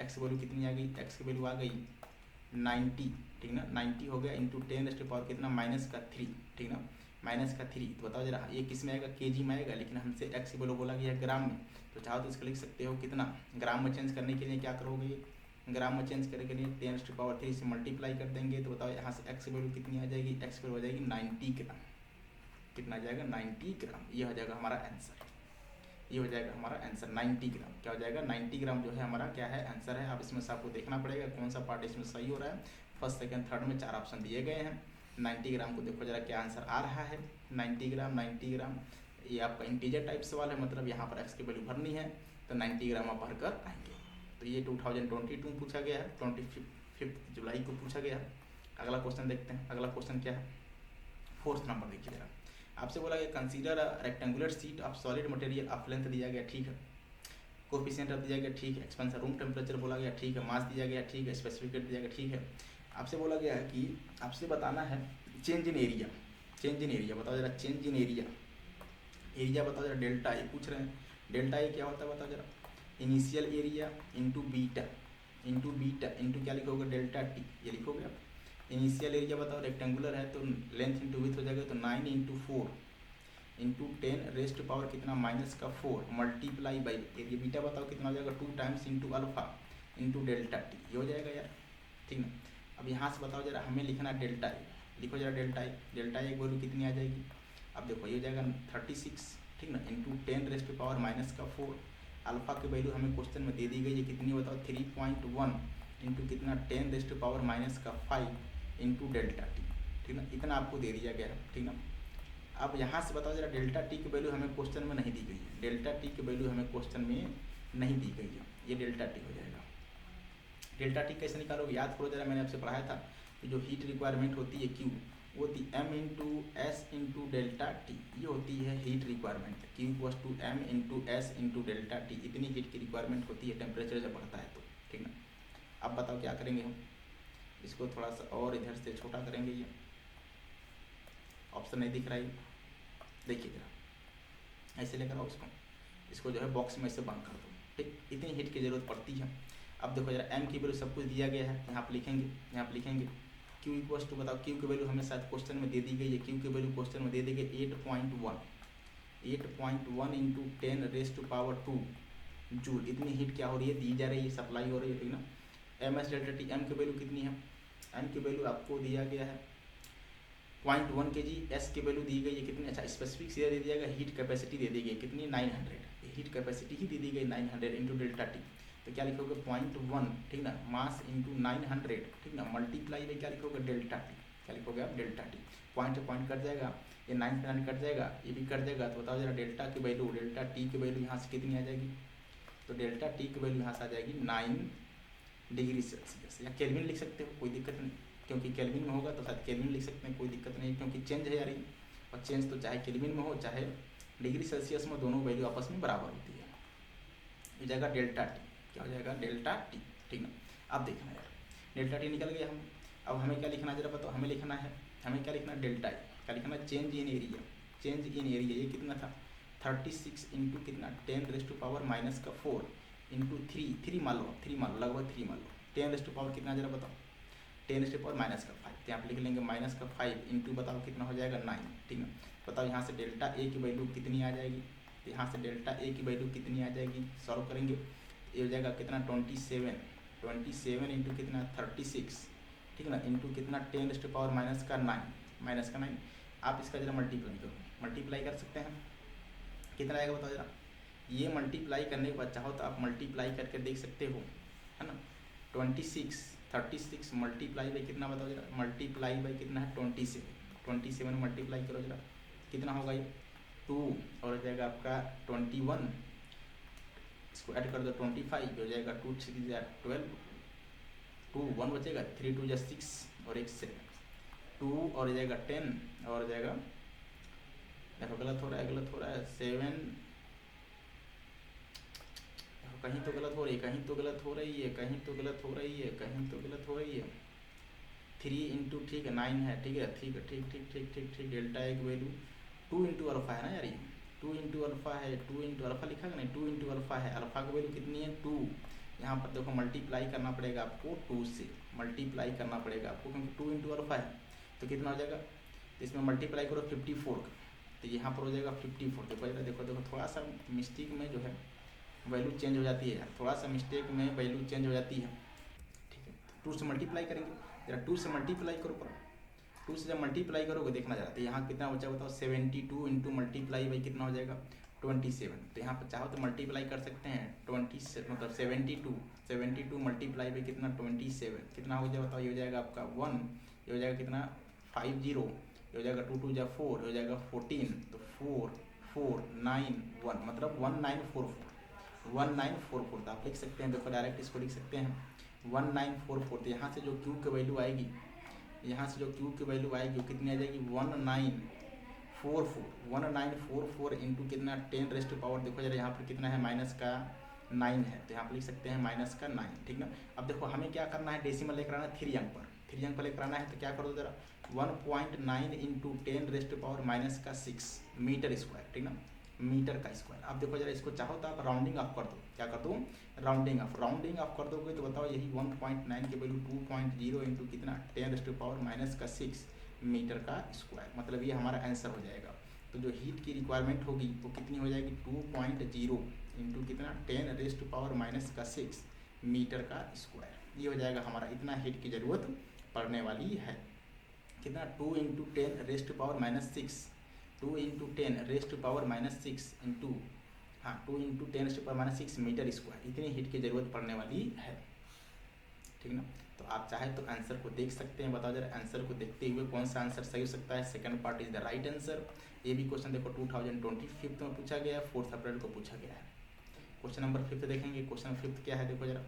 एक्स की वैल्यू कितनी आ गई, एक्स की वैल्यू आ गई 90, ठीक ना, 90 हो गया इंटू 10 रेस्ट टू पावर कितना -3, ठीक ना, -3। तो बताओ जरा ये किस में आएगा केजी में आएगा, लेकिन हमसे एक्स की वैल्यू बोला गया है ग्राम में, तो चाहो तो इसको लिख सकते हो कितना ग्राम में चेंज करने के लिए क्या करोगे, ग्राम में चेंज करने के लिए 10 रेस्ट टू पावर 3 से मल्टीप्लाई कर देंगे तो बताओ यहाँ से एक्स की वैल्यू कितनी आ जाएगी, एक्स की वैल्यू हो जाएगी 90 ग्राम, कितना आ जाएगा 90 ग्राम। ये हो जाएगा हमारा आंसर, ये हो जाएगा हमारा आंसर 90 ग्राम। क्या हो जाएगा 90 ग्राम जो है हमारा क्या है आंसर है। अब इसमें से आपको देखना पड़ेगा कौन सा पार्ट इसमें सही हो रहा है। फर्स्ट सेकंड थर्ड में 4 ऑप्शन दिए गए हैं। 90 ग्राम को देखो जरा क्या आंसर आ रहा है। 90 ग्राम 90 ग्राम ये आपका इंटीजर टाइप सवाल है, मतलब यहाँ पर एक्स की वैल्यू भरनी है तो 90 ग्राम आप भर कर आएंगे। तो ये 2022 पूछा गया है, 25 जुलाई को पूछा गया है। अगला क्वेश्चन देखते हैं। अगला क्वेश्चन क्या है, 4th नंबर देखिए जरा। आपसे बोला गया consider a rectangular sheet of solid material of length दिया गया, ठीक है। कोफिशिएंट ऑफ दिया गया, ठीक है। एक्सपेंशन रूम टेम्परेचर बोला गया, ठीक है। मास दिया गया, ठीक है। स्पेसिफिकेट दिया गया, ठीक है। आपसे बोला गया है कि आपसे बताना है change in area. Change in area बताओ जरा, चेंज इन एरिया। एरिया बताओ जरा, डेल्टा ए पूछ रहे हैं। डेल्टा ए क्या होता है बताओ जरा। Initial area into beta into क्या लिखोगे डेल्टा टी, ये लिखोगे आप। इनिशियल एरिया बताओ, रेक्टेंगुलर है तो लेंथ इंटू विड्थ हो जाएगा, तो 9 इंटू 4 इंटू 10 रेस्ट पावर कितना -4 मल्टीप्लाई बाई एरिया। बीटा बताओ कितना हो जाएगा 2 times into alpha into delta T, ये हो जाएगा यार, ठीक ना। अब यहाँ से बताओ जरा, हमें लिखना है डेल्टा ए। लिखो जरा डेल्टा ए। डेल्टा ए की वैल्यू कितनी आ जाएगी। अब देखो ये हो जाएगा 36, ठीक ना, इंटू 10 रेस्ट पावर -4। अल्फा की वैल्यू हमें क्वेश्चन में दे दी गई है कितनी बताओ 3.1 इंटू कितना 10 raised power -5 into delta T, ठीक ना। इतना आपको दे दिया गया है, ठीक ना। अब यहाँ से बताओ जरा डेल्टा टी की वैल्यू हमें क्वेश्चन में नहीं दी गई है। डेल्टा टी की वैल्यू हमें क्वेश्चन में नहीं दी गई है। ये डेल्टा टी हो जाएगा। डेल्टा टी कैसे निकालोगे याद करो जरा, मैंने आपसे पढ़ाया था कि जो हीट रिक्वायरमेंट होती है क्यू, वो होती M into S into delta T. ये होती है heat requirement, Q equals to M into S into delta T. इतनी हीट की रिक्वायरमेंट होती है टेम्परेचर जब बढ़ता है तो, ठीक ना। अब बताओ क्या करेंगे हम, इसको थोड़ा सा और इधर से छोटा करेंगे। ये ऑप्शन नहीं दिख रहा है, देखिए जरा ऐसे लेकर आओ इसको जो है बॉक्स में से बंद कर दो, ठीक। इतनी हीट की जरूरत पड़ती है। अब देखो जरा एम की वैल्यू सब कुछ दिया गया है, यहाँ पर लिखेंगे क्यू इक्वल्स टू बताओ, क्यू की वैल्यू हमें शायद क्वेश्चन में दे दी गई है। क्यू की वैल्यू क्वेश्चन में दे दी गई 8.1 into 10 raised to power 2 joule. इतनी हीट क्या हो रही है, दी जा रही है, सप्लाई हो रही है, ठीक ना। M S delta T, M की वैल्यू कितनी है, एम की वैल्यू आपको दिया गया है 0.1 kg। एस की वैल्यू दी गई है कितनी, अच्छा स्पेसिफिक सीधा दे दिया गया, हीट कैपेसिटी दे दी गई कितनी 900, हीट कैपेसिटी ही दे दी गई 900 इंटू डेल्टा टी। तो क्या लिखोगे 0.1, ठीक ना, मास इंटू 900, ठीक ना, मल्टीप्लाई में क्या लिखोगे डेल्टा टी। क्या लिखोगे आप डेल्टा टी। पॉइंट से पॉइंट कट जाएगा, ये 9 से 9 कट जाएगा, ये भी कट जाएगा। तो बताओ जरा डेल्टा की वैल्यू, डेल्टा टी की वैल्यू यहाँ से कितनी आ जाएगी। तो डेल्टा टी की वैल्यू यहाँ से आ जाएगी 9 डिग्री सेल्सियस, या केल्विन लिख सकते हो, कोई दिक्कत नहीं, क्योंकि केल्विन में होगा तो शायद केल्विन लिख सकते हैं, कोई दिक्कत नहीं, क्योंकि चेंज है यार। और चेंज तो चाहे केल्विन में हो चाहे डिग्री सेल्सियस में, दोनों वैल्यू आपस में बराबर होती है। हो जाएगा डेल्टा टी। क्या हो जाएगा डेल्टा टी, ठीक ना। अब देखना यार, डेल्टा टी निकल गया हम। अब हमें क्या लिखना है जरा बताओ, हमें क्या लिखना है डेल्टा ए। क्या लिखना है change in area. Change in area ये कितना था 36 इंटू कितना 10 रेस्ट टू पावर -4 इंटू 3 मान लो, लगभग 3 मान लो। 10 रेस्ट टू पावर कितना जरा बताओ, 10 रेस्ट टू पावर -5, तो यहाँ पर लिख लेंगे -5 इंटू बताओ कितना हो जाएगा 9, ठीक ना। बताओ यहाँ से डेल्टा ए की वैल्यू कितनी आ जाएगी, तो यहाँ से डेल्टा ए की वैल्यू कितनी आ जाएगी, सॉल्व करेंगे। ये हो जाएगा कितना 27 इंटू कितना 36, ठीक ना, इंटू कितना 10 रेस्ट टू पावर -9। आप इसका जरा मल्टीप्लाई करो, मल्टीप्लाई कर सकते हैं, कितना आएगा बताओ जरा। ये मल्टीप्लाई करने के बाद चाहो तो आप मल्टीप्लाई करके देख सकते हो, है ना। 36 मल्टीप्लाई बाई कितना बताओ जरा, मल्टीप्लाई बाई कितना है 27 मल्टीप्लाई करो जरा, कितना होगा ये 2 और हो जाएगा आपका 21, इसको ऐड कर दो 25, हो जाएगा 2 3 12, 2 1 बचेगा, 3 2 6 और 1 7, 2 और हो जाएगा 10 और हो जाएगा, देखो गलत हो रहा है 7, कहीं तो गलत हो रही है, कहीं तो गलत हो रही है। 3 इंटू ठीक है 9 है, ठीक है, ठीक। डेल्टा एक वैल्यू 2 इंटू अल्फा है ना यार, ये 2 इंटू अल्फा है, 2 इंटू अल्फा लिखा है नहीं, 2 इंटू अल्फा है। अल्फा की वैल्यू कितनी है 2। यहाँ पर देखो मल्टीप्लाई करना पड़ेगा आपको 2 से, मल्टीप्लाई करना पड़ेगा आपको, क्योंकि 2 इंटू अल्फा है तो कितना हो जाएगा, तो इसमें मल्टीप्लाई करो 54 का, तो यहाँ पर हो जाएगा 54। देखो थोड़ा सा मिस्टेक में जो है वैल्यू चेंज हो जाती है यार, थोड़ा सा मिस्टेक में वैल्यू चेंज हो जाती है, ठीक है। 2 से मल्टीप्लाई करेंगे, जरा 2 से मल्टीप्लाई करो पर, 2 से जब मल्टीप्लाई करोगे देखना जरा, तो यहाँ कितना बचा बताओ, 72 इंटू मल्टीप्लाई बाई कितना हो जाएगा 27। तो यहाँ पर चाहो तो मल्टीप्लाई कर सकते हैं 20 मतलब 72 मल्टीप्लाई बाई कितना 27, कितना हो जाएगा बताओ, ये हो जाएगा आपका 1, ये हो जाएगा कितना 50, ये हो जाएगा 2 2 जा 4, हो जाएगा 14, तो 4 4 9 1 मतलब 1944 तो आप लिख सकते हैं, देखो डायरेक्ट इसको लिख सकते हैं 1944। तो यहाँ से जो क्यू की वैल्यू आएगी, यहाँ से जो क्यू की वैल्यू आएगी वो कितनी आ जाएगी 1944 इंटू कितना 10 रेस्ट पावर, देखो जरा यहाँ पर कितना है माइनस का 9 है, तो यहाँ पर लिख सकते हैं माइनस का 9, ठीक ना। अब देखो हमें क्या करना है, डेसिमल लेकर आना है 3 अंक पर लेकर आना है, तो क्या करो जरा 1.9 इंटू 10 रेस्ट पावर माइनस का 6 मीटर स्क्वायर, ठीक ना, मीटर का स्क्वायर। अब देखो जरा इसको चाहो तो आप राउंडिंग ऑफ कर दो, क्या कर दो राउंडिंग ऑफ कर दोगे, तो बताओ यही 1.9 की वैल्यू 2.0 इंटू कितना 10 रेस्ट पावर माइनस का 6 मीटर का स्क्वायर, मतलब ये हमारा आंसर हो जाएगा। तो जो हीट की रिक्वायरमेंट होगी वो कितनी हो जाएगी 2.0 इंटू कितना 10 रेस्ट पावर माइनस का 6 मीटर का स्क्वायर, ये हो जाएगा हमारा, इतना हीट की ज़रूरत पड़ने वाली है। कितना 2 into 10 raised power minus 6, 2 into 10 raised power minus 6 into 2 into 10 raised power minus 6 metre square, इतनी हीट की ज़रूरत पड़ने वाली है, ठीक ना। तो आप चाहे तो आंसर को देख सकते हैं, बताओ जरा आंसर को देखते हुए कौन सा आंसर सही हो सकता है। Second part is the right answer. ये भी क्वेश्चन देखो 2025 में पूछा गया है, 4 अप्रैल को पूछा गया है। क्वेश्चन नंबर 5 देखेंगे, क्वेश्चन 5 क्या है देखो जरा,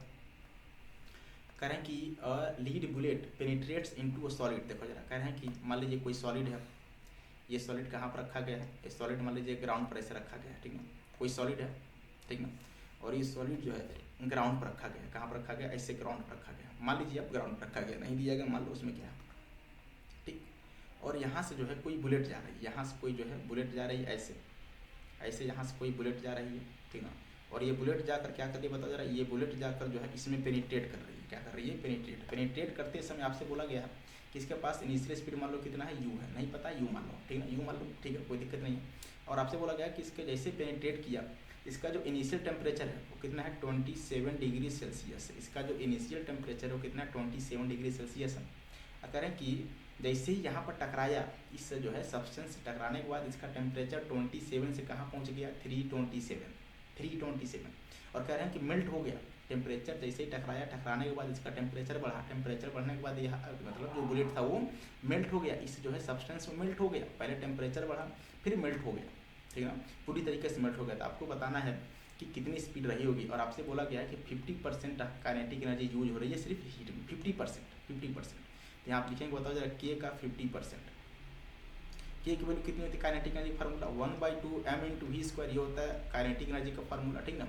कह रहे हैं कि lead bullet penetrates into a solid. देखो जरा कह रहे हैं कि मान लीजिए कोई सॉलिड है, ये सॉलिड कहाँ पर रखा गया है, ये सॉलिड मान लीजिए ग्राउंड पर ऐसे रखा गया है, ठीक ना, कोई सॉलिड है, ठीक ना, और ये सॉलिड जो है ग्राउंड पर रखा गया है, कहाँ पर रखा गया, ऐसे ग्राउंड पर रखा गया, मान लीजिए अब ग्राउंड पर रखा गया, नहीं दिया गया मान लो उसमें क्या है, ठीक। और यहाँ से जो है कोई बुलेट जा रही है, यहाँ से कोई जो है बुलेट जा रही है, ऐसे यहाँ से कोई बुलेट जा रही है, ठीक ना, और ये बुलेट जाकर क्या कर रही है बताओ जरा, ये बुलेट जाकर जो है इसमें पेनिट्रेट कर रही है, क्या कर रही है पेनिट्रेट करते समय आपसे बोला गया है कि इसके पास इनिशियल स्पीड मान लो कितना है u है, नहीं पता u मान लो, ठीक है, u मान लो, ठीक है, कोई दिक्कत नहीं है। और आपसे बोला गया कि इसके जैसे पेनिट्रेट किया, इसका जो इनिशियल टेम्परेचर है वो कितना है 27 डिग्री सेल्सियस है, इसका जो इनिशियल टेम्परेचर है वो कितना 27 डिग्री सेल्सियस है। कह रहे हैं कि जैसे ही यहाँ पर टकराया, इस जो है सब्सटेंस से टकराने के बाद इसका टेम्परेचर 27 से कहाँ पहुँच गया 327, और कह रहे हैं कि मेल्ट हो गया टेम्परेचर, जैसे ही टकराया, टकराने के बाद इसका टेम्परेचर बढ़ा, टेम्परेचर बढ़ने के बाद यह मतलब जो बुलेट था वो मेल्ट हो गया, इस जो है सब्सटेंस में मेल्ट हो गया, पहले टेम्परेचर बढ़ा फिर मेल्ट हो गया, ठीक है ना, पूरी तरीके से मेल्ट हो गया। तो आपको बताना है कि कितनी स्पीड रही होगी, और आपसे बोला गया है कि 50% काइनेटिक एनर्जी यूज हो रही है सिर्फ हीट में, 50%। तो यहाँ आप लिखेंगे बताओ जरा के का 50%, के की वैल्यू कितनी होती है kinetic energy formula 1/2 m into V square, ये होता है काइनेटिक एनर्जी का फार्मूला, ठीक ना।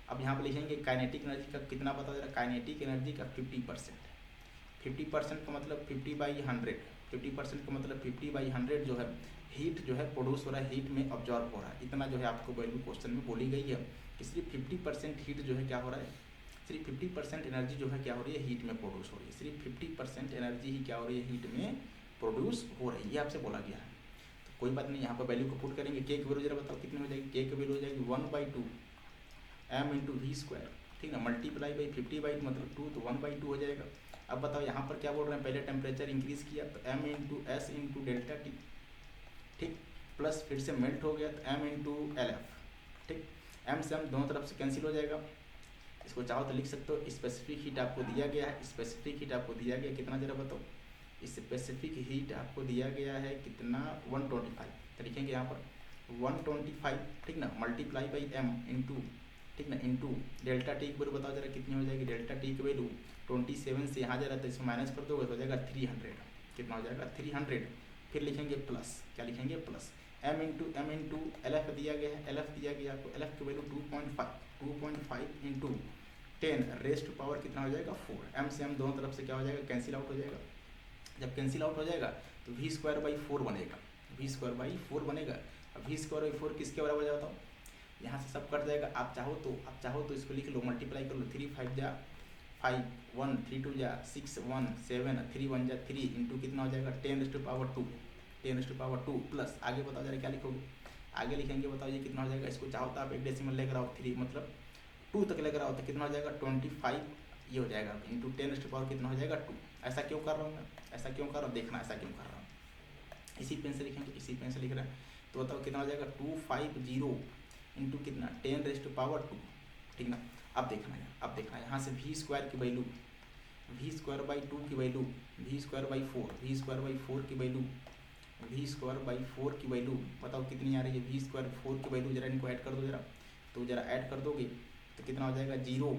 अब यहाँ पर लिखेंगे काइनेटिक एनर्जी का कितना बताओ जरा, काइनेटिक एनर्जी का 50% का मतलब 50/100, 50% का मतलब 50/100 जो है हीट जो है प्रोड्यूस हो रहा है, हीट में ऑब्जॉर्व हो रहा है, इतना जो है आपको वैल्यू क्वेश्चन में बोली गई है कि सिर्फ 50% हीट जो है क्या हो रहा है, सिर्फ 50% एनर्जी जो है क्या हो रही है हीट में प्रोड्यूस हो रही है, सिर्फ 50% एनर्जी ही क्या हो रही है हीट में प्रोड्यूस हो रही है, ये आपसे बोला गया है। तो कोई बात नहीं, यहाँ पर वैल्यू को पुट करेंगे, के की वैल्यू जरा बताओ कितनी हो जाएगी, के की वैल्यू हो जाएगी 1/2 m इंटू वी स्क्वायर, ठीक ना, मल्टीप्लाई बाई 50/2 मतलब 2, तो 1/2 हो जाएगा। अब बताओ यहाँ पर क्या बोल रहे हैं, पहले टेम्परेचर इंक्रीज किया तो m into S into delta T, ठीक, प्लस फिर से मेल्ट हो गया तो m इंटू एल एफ, ठीक, m से m दोनों तरफ से कैंसिल हो जाएगा। इसको चाहो तो लिख सकते हो, स्पेसिफिक हीट आपको दिया गया है, स्पेसिफिक हीट आपको दिया गया कितना जरा बताओ, स्पेसिफिक हीट आपको दिया गया है कितना 125, तो लिखेंगे यहाँ पर 125, ठीक ना, मल्टीप्लाई बाई m इंटू, ठीक ना, इंटू डेल्टा टी की वैल्यू बताओ जरा कितनी हो जाएगी, डेल्टा टी की वैल्यू 27 से यहाँ जा रहा है तो इसमें माइनस कर दोगे तो हो जाएगा 300, कितना हो जाएगा 300, फिर लिखेंगे प्लस, क्या लिखेंगे plus m into L F दिया गया है, एल एफ दिया गया आपको, एल एफ की वैल्यू 2.5 इंटू 10 रेस्ट पावर कितना हो जाएगा 4, m से m दोनों तरफ से क्या हो जाएगा कैंसिल आउट हो जाएगा, जब कैंसिल आउट हो जाएगा तो v²/4 बनेगा, v²/4 बनेगा। अब v²/4 किसके बराबर जाता हो, यहाँ से सब कट जाएगा, आप चाहो तो इसको लिख लो, मल्टीप्लाई कर लो, 3 5 जा 5, 1 3 2 जा 6, 1 7, 3 1 जा 3 इंटू कितना हो जाएगा 10⁻², प्लस आगे बताओ जरा क्या लिखोगे, आगे लिखेंगे बताओ ये कितना हो जाएगा, इसको चाहो तो आप एक डेसिमल लेकर आओ, 3 मतलब 2 तक लेकर आओ तो कितना हो जाएगा 25 ये हो जाएगा इंटू 10⁻² कितना हो जाएगा 2। ऐसा क्यों कर रहा हूँ मैं, ऐसा क्यों कर रहा हूँ, देखना ऐसा क्यों कर रहा हूँ। इसी पेन से लिखेंगे, इसी पेन से लिख रहे हैं, तो बताओ कितना हो जाएगा 250 इंटू कितना 10⁻², ठीक ना। अब देखना है, अब देखना है यहाँ से v² की वैल्यू, v²/2 की वैल्यू, v²/4, v²/4 की वैल्यू, v²/4 की वैल्यू बताओ कितनी आ रही है, v²/4 की वैल्यू जरा इनको ऐड कर दो जरा, तो जरा ऐड कर दोगे तो कितना हो जाएगा 0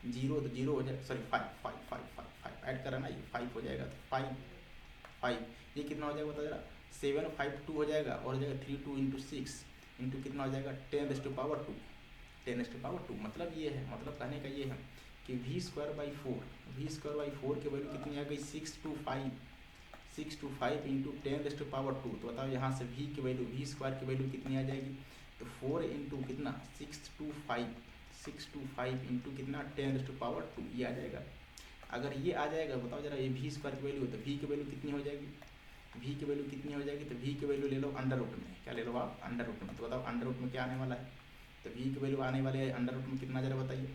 0 तो 0 हो जाएगा, सॉरी 5 ऐड करा ना, ये 5 हो जाएगा, तो 5 ये कितना हो जाएगा बताओ जरा, 752 हो जाएगा, और हो जाएगा 32 इंटू 6 इंटू कितना हो जाएगा 10⁻², 10⁻²। मतलब ये है, मतलब कहने का ये है कि v²/4 की वैल्यू कितनी आ गई 625 इंटू 10⁻²। तो बताओ यहाँ से v की वैल्यू, v² की वैल्यू कितनी आ जाएगी, तो 4 इंटू कितना 625 इंटू कितना 10⁻², ये आ जाएगा। अगर ये आ जाएगा बताओ जरा, ये v² की वैल्यू, तो v की वैल्यू कितनी हो जाएगी, v की वैल्यू कितनी हो जाएगी, तो v की वैल्यू ले लो अंडर रूट में, क्या ले लो आप, अंडर रूट में। तो बताओ अंडर रूट में क्या आने वाला है, तो v की वैल्यू आने वाली है अंडर रूट में कितना, जरा बताइए,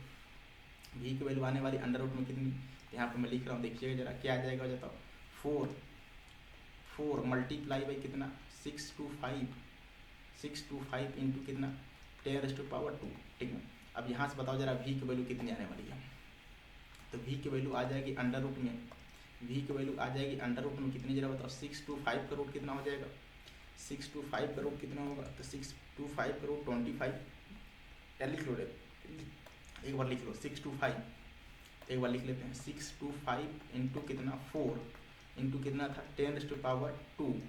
v की वैल्यू आने वाली अंडर रूट में कितनी, यहाँ पे मैं लिख रहा हूँ, देखिएगा जरा क्या आ जाएगा, बताओ 4 मल्टीप्लाई बाई कितना 625 इंटू कितना 10⁻², ठीक है। अब यहाँ से बताओ जरा v की वैल्यू कितनी आने वाली है, तो v की वैल्यू आ जाएगी अंडर रूट में, v की वैल्यू आ जाएगी अंडर रूट में कितनी, जरा बताओ 625 का रूट कितना हो जाएगा, 625 का रूट कितना होगा, तो 625 का रूट 25, या लिख लो रे, एक बार लिख लो 625, एक बार लिख लेते हैं 625 इंटू कितना 4 इंटू कितना था 10⁻²,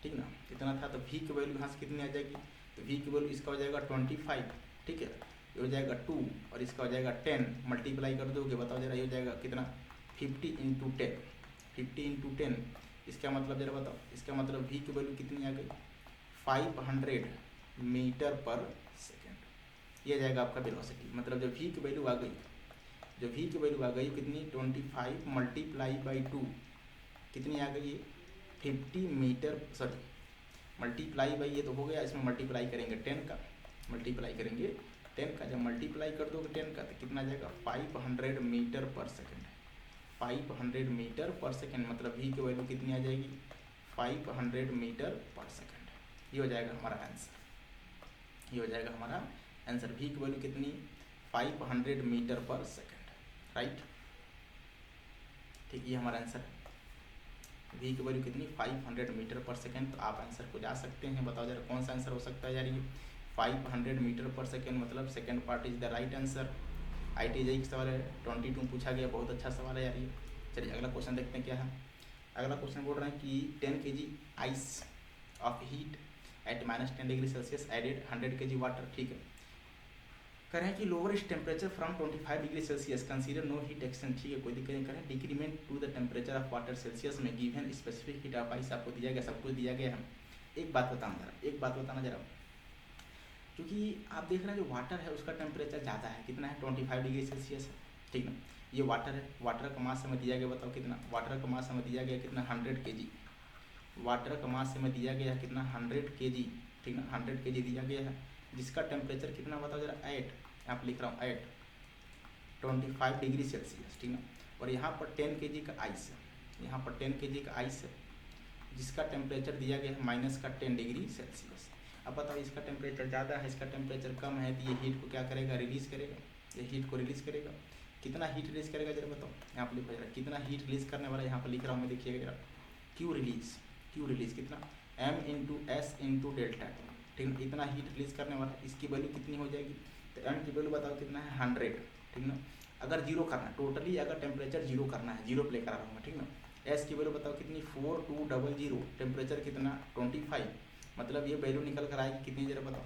ठीक ना, कितना था, तो v की वैल्यू यहाँ से कितनी आ जाएगी, तो v की वैल्यू इसका हो जाएगा 25, ठीक है, ये हो जाएगा 2 और इसका हो जाएगा 10, मल्टीप्लाई कर दोगे बताओ जरा, ये हो जाएगा कितना 50 इंटू 10, इसका मतलब जरा बताओ, इसका मतलब v की वैल्यू कितनी आ गई 500 मीटर पर सेकेंड, ये जाएगा आपका वेलोसिटी। मतलब जब v की वैल्यू आ गई, जो v की वैल्यू आ गई कितनी 25 मल्टीप्लाई बाई 2 कितनी आ गई, 50 मीटर, सॉरी मल्टीप्लाई बाई, ये तो हो गया, इसमें मल्टीप्लाई करेंगे 10 का, मल्टीप्लाई करेंगे 10 का, जब मल्टीप्लाई कर दोगे 10 का तो कितना जाएगा 500 मीटर पर सेकेंड, 500 मीटर पर सेकेंड, मतलब v की वैल्यू कितनी आ जाएगी 500 मीटर पर सेकेंड, ये हो जाएगा हमारा आंसर, ये हो जाएगा हमारा आंसर, v की वैल्यू कितनी 500 मीटर पर सेकेंड, राइट, ठीक, ये हमारा आंसर है, v की वैल्यू कितनी 500 मीटर पर सेकेंड। तो आप आंसर को जा सकते हैं, बताओ जरा कौन सा आंसर हो सकता है यार, ये 500 मीटर पर सेकेंड, मतलब second part is the right answer. IIT का सवाल है, 22 पूछा गया, बहुत अच्छा सवाल है यार ये। चलिए अगला क्वेश्चन देखते हैं क्या है। अगला क्वेश्चन बोल रहे हैं कि 10 kg ice of heat at -10 degree Celsius added 100 kg water, ठीक है। कह रहे हैं कि लोअर इस temperature from 25 degree Celsius consider no heat exchange, ठीक है, कोई दिक्कत नहीं। करें decrement to the temperature of water Celsius में given specific heat of ice, आपको दिया गया, सब कुछ दिया गया है। एक बात बताना जरा, एक बात बताना जरा, क्योंकि आप देख रहे हैं जो वाटर है उसका टेम्परेचर ज़्यादा है, कितना है 25 डिग्री सेल्सियस है, ठीक ना। ये वाटर है, वाटर का मास हमें दिया गया, बताओ कितना, वाटर का मास हमें दिया गया कितना 100 kg, वाटर का मास हमें दिया गया है कितना 100 kg, ठीक ना, 100 kg दिया गया है, जिसका टेम्परेचर कितना बताओ जरा 8, यहाँ पर लिख रहा हूँ 8 25 डिग्री सेल्सियस, ठीक ना। और यहाँ पर 10 kg का आइस है, यहाँ पर 10 kg का आइस है, जिसका टेम्परेचर दिया गया है -10 डिग्री सेल्सियस। अब बताओ इसका टेम्परेचर ज़्यादा है, इसका टेम्परेचर कम है, तो ये हीट को क्या करेगा, रिलीज़ करेगा, ये हीट को रिलीज़ करेगा। कितना हीट रिलीज़ करेगा जरा बताओ, यहाँ पर लिखो जरा, कितना हीट रिलीज़ करने वाला है, यहाँ पर लिख रहा हूँ मैं, देखिएगा जरा, क्यू रिलीज़ कितना m into S into delta, ठीक है, इतना हीट रिलीज़ करने वाला है, इसकी वैल्यू कितनी हो जाएगी, तो m की वैल्यू बताओ कितना है 100, ठीक ना। अगर जीरो करना है टोटली, अगर टेम्परेचर जीरो करना है, जीरो प्ले करा रहा हूँ मैं, ठीक ना। एस की वैल्यू बताओ कितनी 4200, टेम्परेचर कितना 25, मतलब ये वैल्यू निकल कर आएगी कितनी जरा बताओ,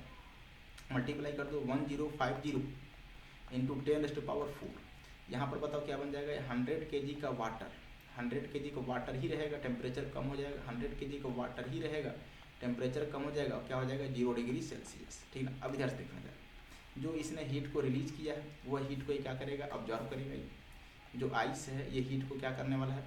मल्टीप्लाई कर दो 1050 इंटू 10⁻4, यहाँ पर बताओ क्या बन जाएगा 100 kg का वाटर, 100 kg का वाटर ही रहेगा, टेम्परेचर कम हो जाएगा, 100 kg का वाटर ही रहेगा, टेम्परेचर कम हो जाएगा, क्या हो जाएगा 0 डिग्री सेल्सियस, ठीक है। अब इधर से देखना जाएगा, जो इसने हीट को रिलीज़ किया है वह हीट को क्या करेगा, ऑब्जॉर्व करेगा। ये जो आइस है ये हीट को क्या करने वाला है,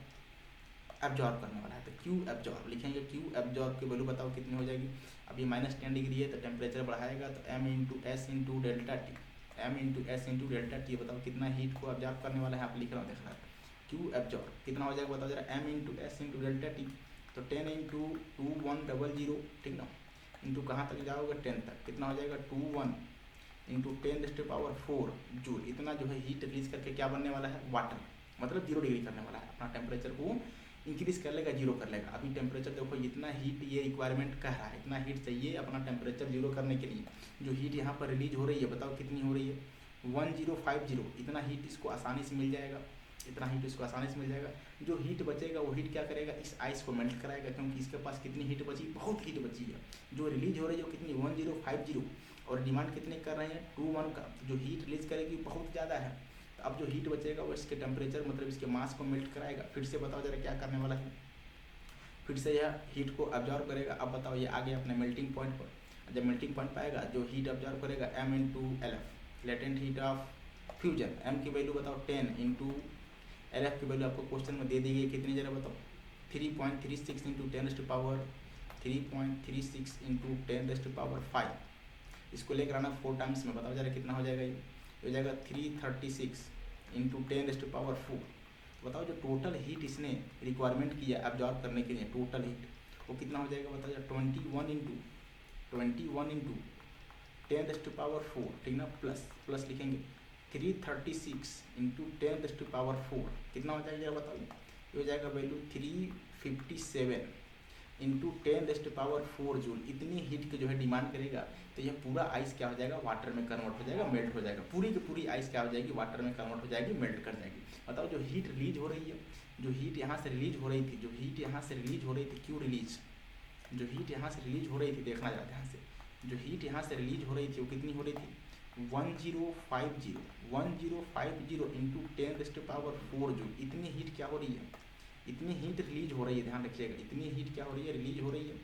एब्जॉर्ब करने वाला है, तो क्यू एब्जॉर्ब लिखेंगे, क्यू एब्जॉर्ब की वैल्यू बताओ कितनी हो जाएगी। अभी -10 डिग्री है तो टेम्परेचर बढ़ाएगा, तो m into S into delta T, M into S into delta T, बताओ कितना हीट को ऑब्जॉर्व करने वाला है, आप लिख रहा हूँ, देख रहा है क्यू एब्जॉर्ब कितना हो जाएगा बताओ जरा, M into S into delta T, तो 10 इंटू 2100, ठीक ना, इंटू कहाँ तक जाओगे 10 तक, कितना हो जाएगा 21 इंटू 10⁴ जूल, इतना जो है हीट रिलीज करके क्या बनने वाला है, वाटर, मतलब 0 डिग्री करने वाला है, अपना टेम्परेचर को इंक्रीज कर लेगा, 0 कर लेगा। अभी टेम्परेचर देखो इतना हीट ये रिक्वायरमेंट कह रहा है, इतना हीट चाहिए अपना टेम्परेचर 0 करने के लिए। जो हीट यहाँ पर रिलीज हो रही है बताओ कितनी हो रही है, 1050, इतना हीट इसको आसानी से मिल जाएगा, इतना हीट इसको आसानी से मिल जाएगा। जो हीट बचेगा वो हीट क्या करेगा, इस आइस को मेल्ट कराएगा, क्योंकि इसके पास कितनी हीट बची, बहुत हीट बची है। जो रिलीज हो रही है वो कितनी 1050, और डिमांड कितने कर रहे हैं 21 का, जो हीट रिलीज करेगी बहुत ज़्यादा है। तो अब जो हीट बचेगा वो इसके टेम्परेचर मतलब इसके मास को मेल्ट कराएगा। फिर से बताओ जरा क्या करने वाला है, फिर से यह हीट को ऑब्जॉर्व करेगा। अब बताओ ये आगे अपने मेल्टिंग पॉइंट पर, जब मेल्टिंग पॉइंट पाएगा जो हीट ऑब्जॉर्व करेगा m into LF, latent heat of fusion, m की वैल्यू बताओ 10 इंटू LF की वैल्यू आपको क्वेश्चन में दे दी गई कितनी, जरा बताओ 3.36 इंटू 10⁻3.36 इंटू 10⁵ इसको लेकर आना 4 टाइम्स में, बताओ जरा कितना हो जाएगा, ये हो जाएगा 336 इंटू 10⁴। बताओ जो टोटल हीट इसने रिक्वायरमेंट किया एब्जॉर्ब करने के लिए, टोटल हीट वो कितना हो जाएगा बताओ जरा, 21 इंटू 10⁴, ठीक ना, प्लस लिखेंगे 336 इंटू 10⁴, कितना हो जाएगा बताओ, ये हो जाएगा वैल्यू 357 इंटू 10⁴ जूल। इतनी हीट की जो है डिमांड करेगा, तो यह पूरा आइस क्या हो जाएगा, वाटर में कन्वर्ट हो जाएगा, मेल्ट हो जाएगा, पूरी की पूरी आइस क्या हो जाएगी, वाटर में कन्वर्ट हो जाएगी, मेल्ट कर जाएगी। बताओ जो हीट रिलीज हो रही है, जो हीट यहाँ से रिलीज हो रही थी, जो हीट यहाँ से रिलीज हो रही थी, क्यों रिलीज, जो हीट यहाँ से रिलीज हो रही थी, देखना जाता है यहाँ से, जो हीट यहाँ से रिलीज हो रही थी वो कितनी हो रही थी, 1050 इंटू 10⁴ जूल। इतनी हीट क्या हो रही है, इतनी हीट रिलीज हो रही है, ध्यान रखिएगा, इतनी हीट क्या हो रही है, रिलीज हो रही है,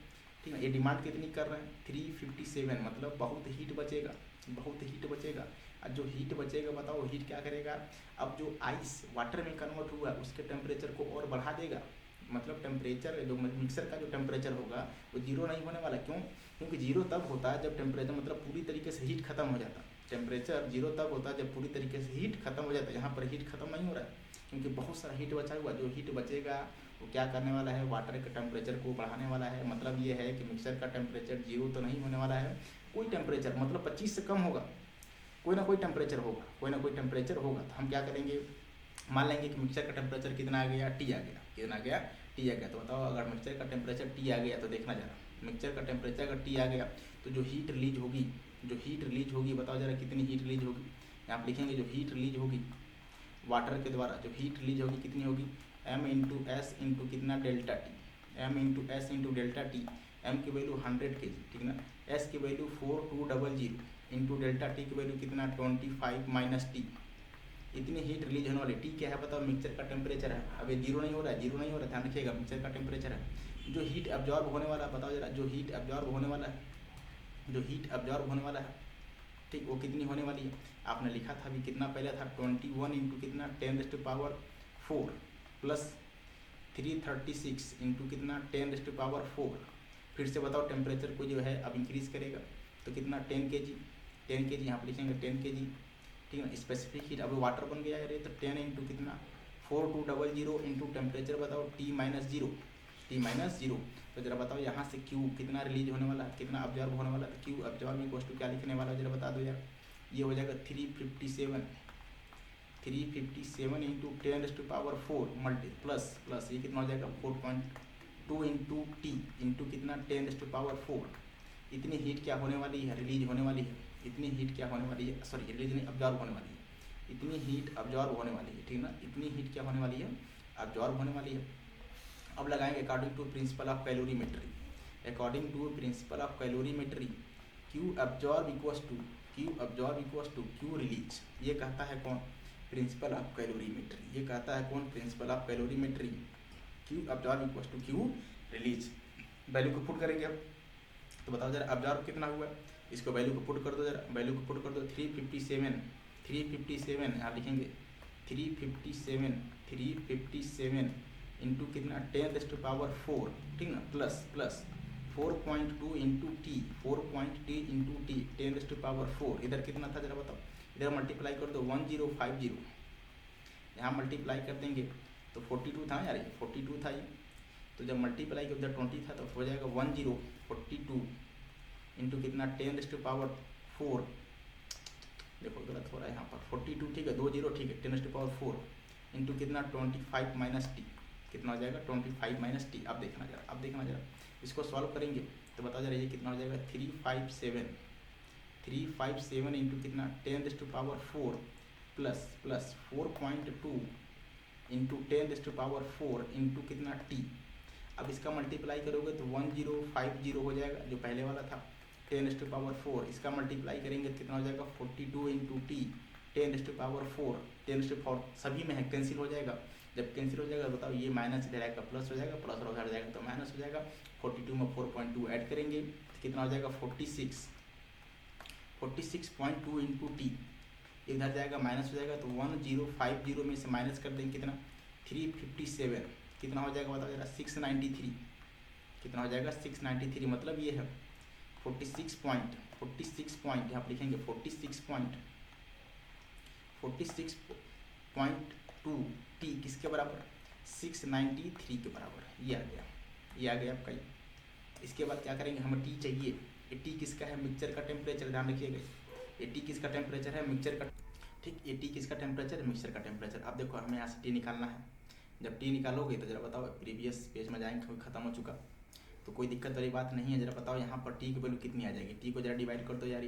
ठीक है। ये डिमांड कितनी कर रहे हैं 357, मतलब बहुत हीट बचेगा, बहुत हीट बचेगा। और जो हीट बचेगा बताओ हीट क्या करेगा, अब जो आइस वाटर में कन्वर्ट हुआ उसके टेम्परेचर को और बढ़ा देगा, मतलब टेम्परेचर जो मिक्सर का जो टेम्परेचर होगा वो 0 नहीं होने वाला। क्यों, क्योंकि 0 तब होता है जब टेम्परेचर मतलब पूरी तरीके से हीट खत्म हो जाता है। टेम्परेचर 0 तब होता है जब पूरी तरीके से हीट खत्म हो जाता है। यहाँ पर हीट खत्म नहीं हो रहा है क्योंकि बहुत सारा हीट बचा हुआ। जो हीट बचेगा वो क्या करने वाला है, वाटर के टेम्परेचर को बढ़ाने वाला है। मतलब ये है कि मिक्सर का टेम्परेचर 0 तो नहीं होने वाला है, कोई टेम्परेचर मतलब 25 से कम होगा, कोई ना कोई टेम्परेचर होगा, कोई ना कोई टेम्परेचर होगा। तो हम क्या करेंगे, मान लेंगे कि मिक्सर का टेम्परेचर कितना आ गया, T आ गया, कितना आ गया, T आ गया। तो बताओ अगर मिक्सर का टेम्परेचर T आ गया तो देखना जरा, मिक्सर का टेम्परेचर अगर T आ गया तो जो हीट रिलीज होगी, जो हीट रिलीज होगी बताओ जरा कितनी हीट रिलीज होगी। यहाँ आप लिखेंगे जो हीट रिलीज होगी वाटर के द्वारा, जो हीट रिलीज होगी कितनी होगी, m इंटू एस इंटू कितना delta T, m into S into delta T. m की वैल्यू 100 kg, ठीक ना, s की वैल्यू 4200 इंटू डेल्टा टी की वैल्यू कितना 25 माइनस टी। इतनी हीट रिलीज होने वाली। T क्या है बताओ, मिक्सर का टेम्परेचर है। अब ये 0 नहीं हो रहा है, 0 नहीं हो रहा है, ध्यान रखिएगा, मिक्सर का टेम्परेचर है। जो हीट एब्जॉर्ब होने वाला बताओ जरा, जो हीट एब्जॉर्ब होने वाला है, जो हीट एब्जॉर्ब होने वाला है, ठीक, वो कितनी होने वाली है। आपने लिखा था अभी कितना पहले था, 21 इंटू कितना 10⁴ प्लस 336 इंटू कितना 10⁴। फिर से बताओ टेम्परेचर को जो है अब इंक्रीज करेगा तो कितना 10 kg, 10 kg यहाँ पर लिखेंगे 10 kg, ठीक है। स्पेसिफिक हीट अब वाटर बन गया है तो 10 इंटू कितना 4200 इंटू टेम्परेचर बताओ T माइनस जीरो। तो जरा बताओ यहाँ से Q कितना रिलीज होने वाला है, कितना ऑब्जॉर्व होने वाला है। Q ऑब्जॉर्व इक्वल टू क्या लिखने वाला है जरा बता दो यार, ये हो जाएगा 357 इंटू 10⁴ मल्टी प्लस ये कितना हो जाएगा 4.2 इंटू टी इंटू कितना 10⁴। इतनी हीट क्या होने वाली है, रिलीज होने वाली है। इतनी हीट क्या होने वाली है, सॉरी रिलीज नहीं, ऑब्जॉर्व होने वाली है। इतनी हीट ऑब्जॉर्व होने वाली है, ठीक ना, इतनी हीट क्या होने वाली है, ऑब्जॉर्व होने वाली है। अब लगाएंगे according to principle of calorimetry, according to principle of calorimetry Q absorb equals to Q release. ये कहता है कौन, प्रिंसिपल ऑफ कैलोरीमेट्री। ये कहता है कौन, principle of calorimetry. Q absorb equals to Q release. Value को पुट करेंगे अब, तो बताओ जरा ऑब्जॉर्व कितना हुआ, इसको वैल्यू को पुट कर दो, जरा वैल्यू को पुट कर दो। 357 यहाँ लिखेंगे 357 इंटू कितना 10⁴, ठीक ना, प्लस 4.2 इंटू टी 10⁴ इधर कितना था जरा बताओ इधर मल्टीप्लाई कर दो 1050, यहाँ मल्टीप्लाई कर देंगे तो 42 था यार, ये 42 था ये, तो जब मल्टीप्लाई कर उधर 20 था तो हो जाएगा 1042 इंटू कितना 10⁴, देखो गलत हो रहा है यहाँ पर 42, ठीक है 20, ठीक है 10⁴ इंटू कितना 25 माइनस टी, कितना हो जाएगा 25 माइनस टी। अब देखना जरा, इसको सॉल्व करेंगे तो बता जरा ये कितना हो जाएगा 357 इंटू कितना 10⁴ प्लस 4.2 इंटू 10⁴ इंटू कितना टी। अब इसका मल्टीप्लाई करोगे तो 1050 हो जाएगा जो पहले वाला था, 10⁴, इसका मल्टीप्लाई करेंगे तो कितना हो जाएगा 42 इंटू टी 10⁴, सभी में है कैंसिल हो जाएगा। जब कैंसिल हो जाएगा बताओ ये माइनस इधर आएगा प्लस हो जाएगा, प्लस और उधर जाएगा तो माइनस हो जाएगा। 42 में 4.2 ऐड करेंगे तो कितना हो जाएगा 46.2 इंटू टी, इधर जाएगा माइनस हो जाएगा तो 1050 में से माइनस कर देंगे कितना 357, कितना हो जाएगा बताओ जरा 693, कितना हो जाएगा 693, मतलब ये है 46 पॉइंट यहाँ पर लिखेंगे 46.2 टी किसके बराबर 693 के बराबर, ये आ गया आपका ये। इसके बाद क्या करेंगे, हमें टी चाहिए, ये टी किसका है मिक्सचर का टेम्परेचर, ध्यान रखिएगा ये टी किसका टेम्परेचर है मिक्सचर का, ठीक ये टी किसका टेम्परेचर है मिक्सचर का टेम्परेचर। अब देखो हमें यहाँ से टी निकालना है, जब टी निकालोगे तो जरा बताओ प्रीवियस पेज में जाएंगे क्योंकि खत्म हो चुका, तो कोई दिक्कत वाली बात नहीं है। जरा बताओ यहाँ पर टी की वैल्यू कितनी आ जाएगी, टी को जरा डिवाइड कर दो यार,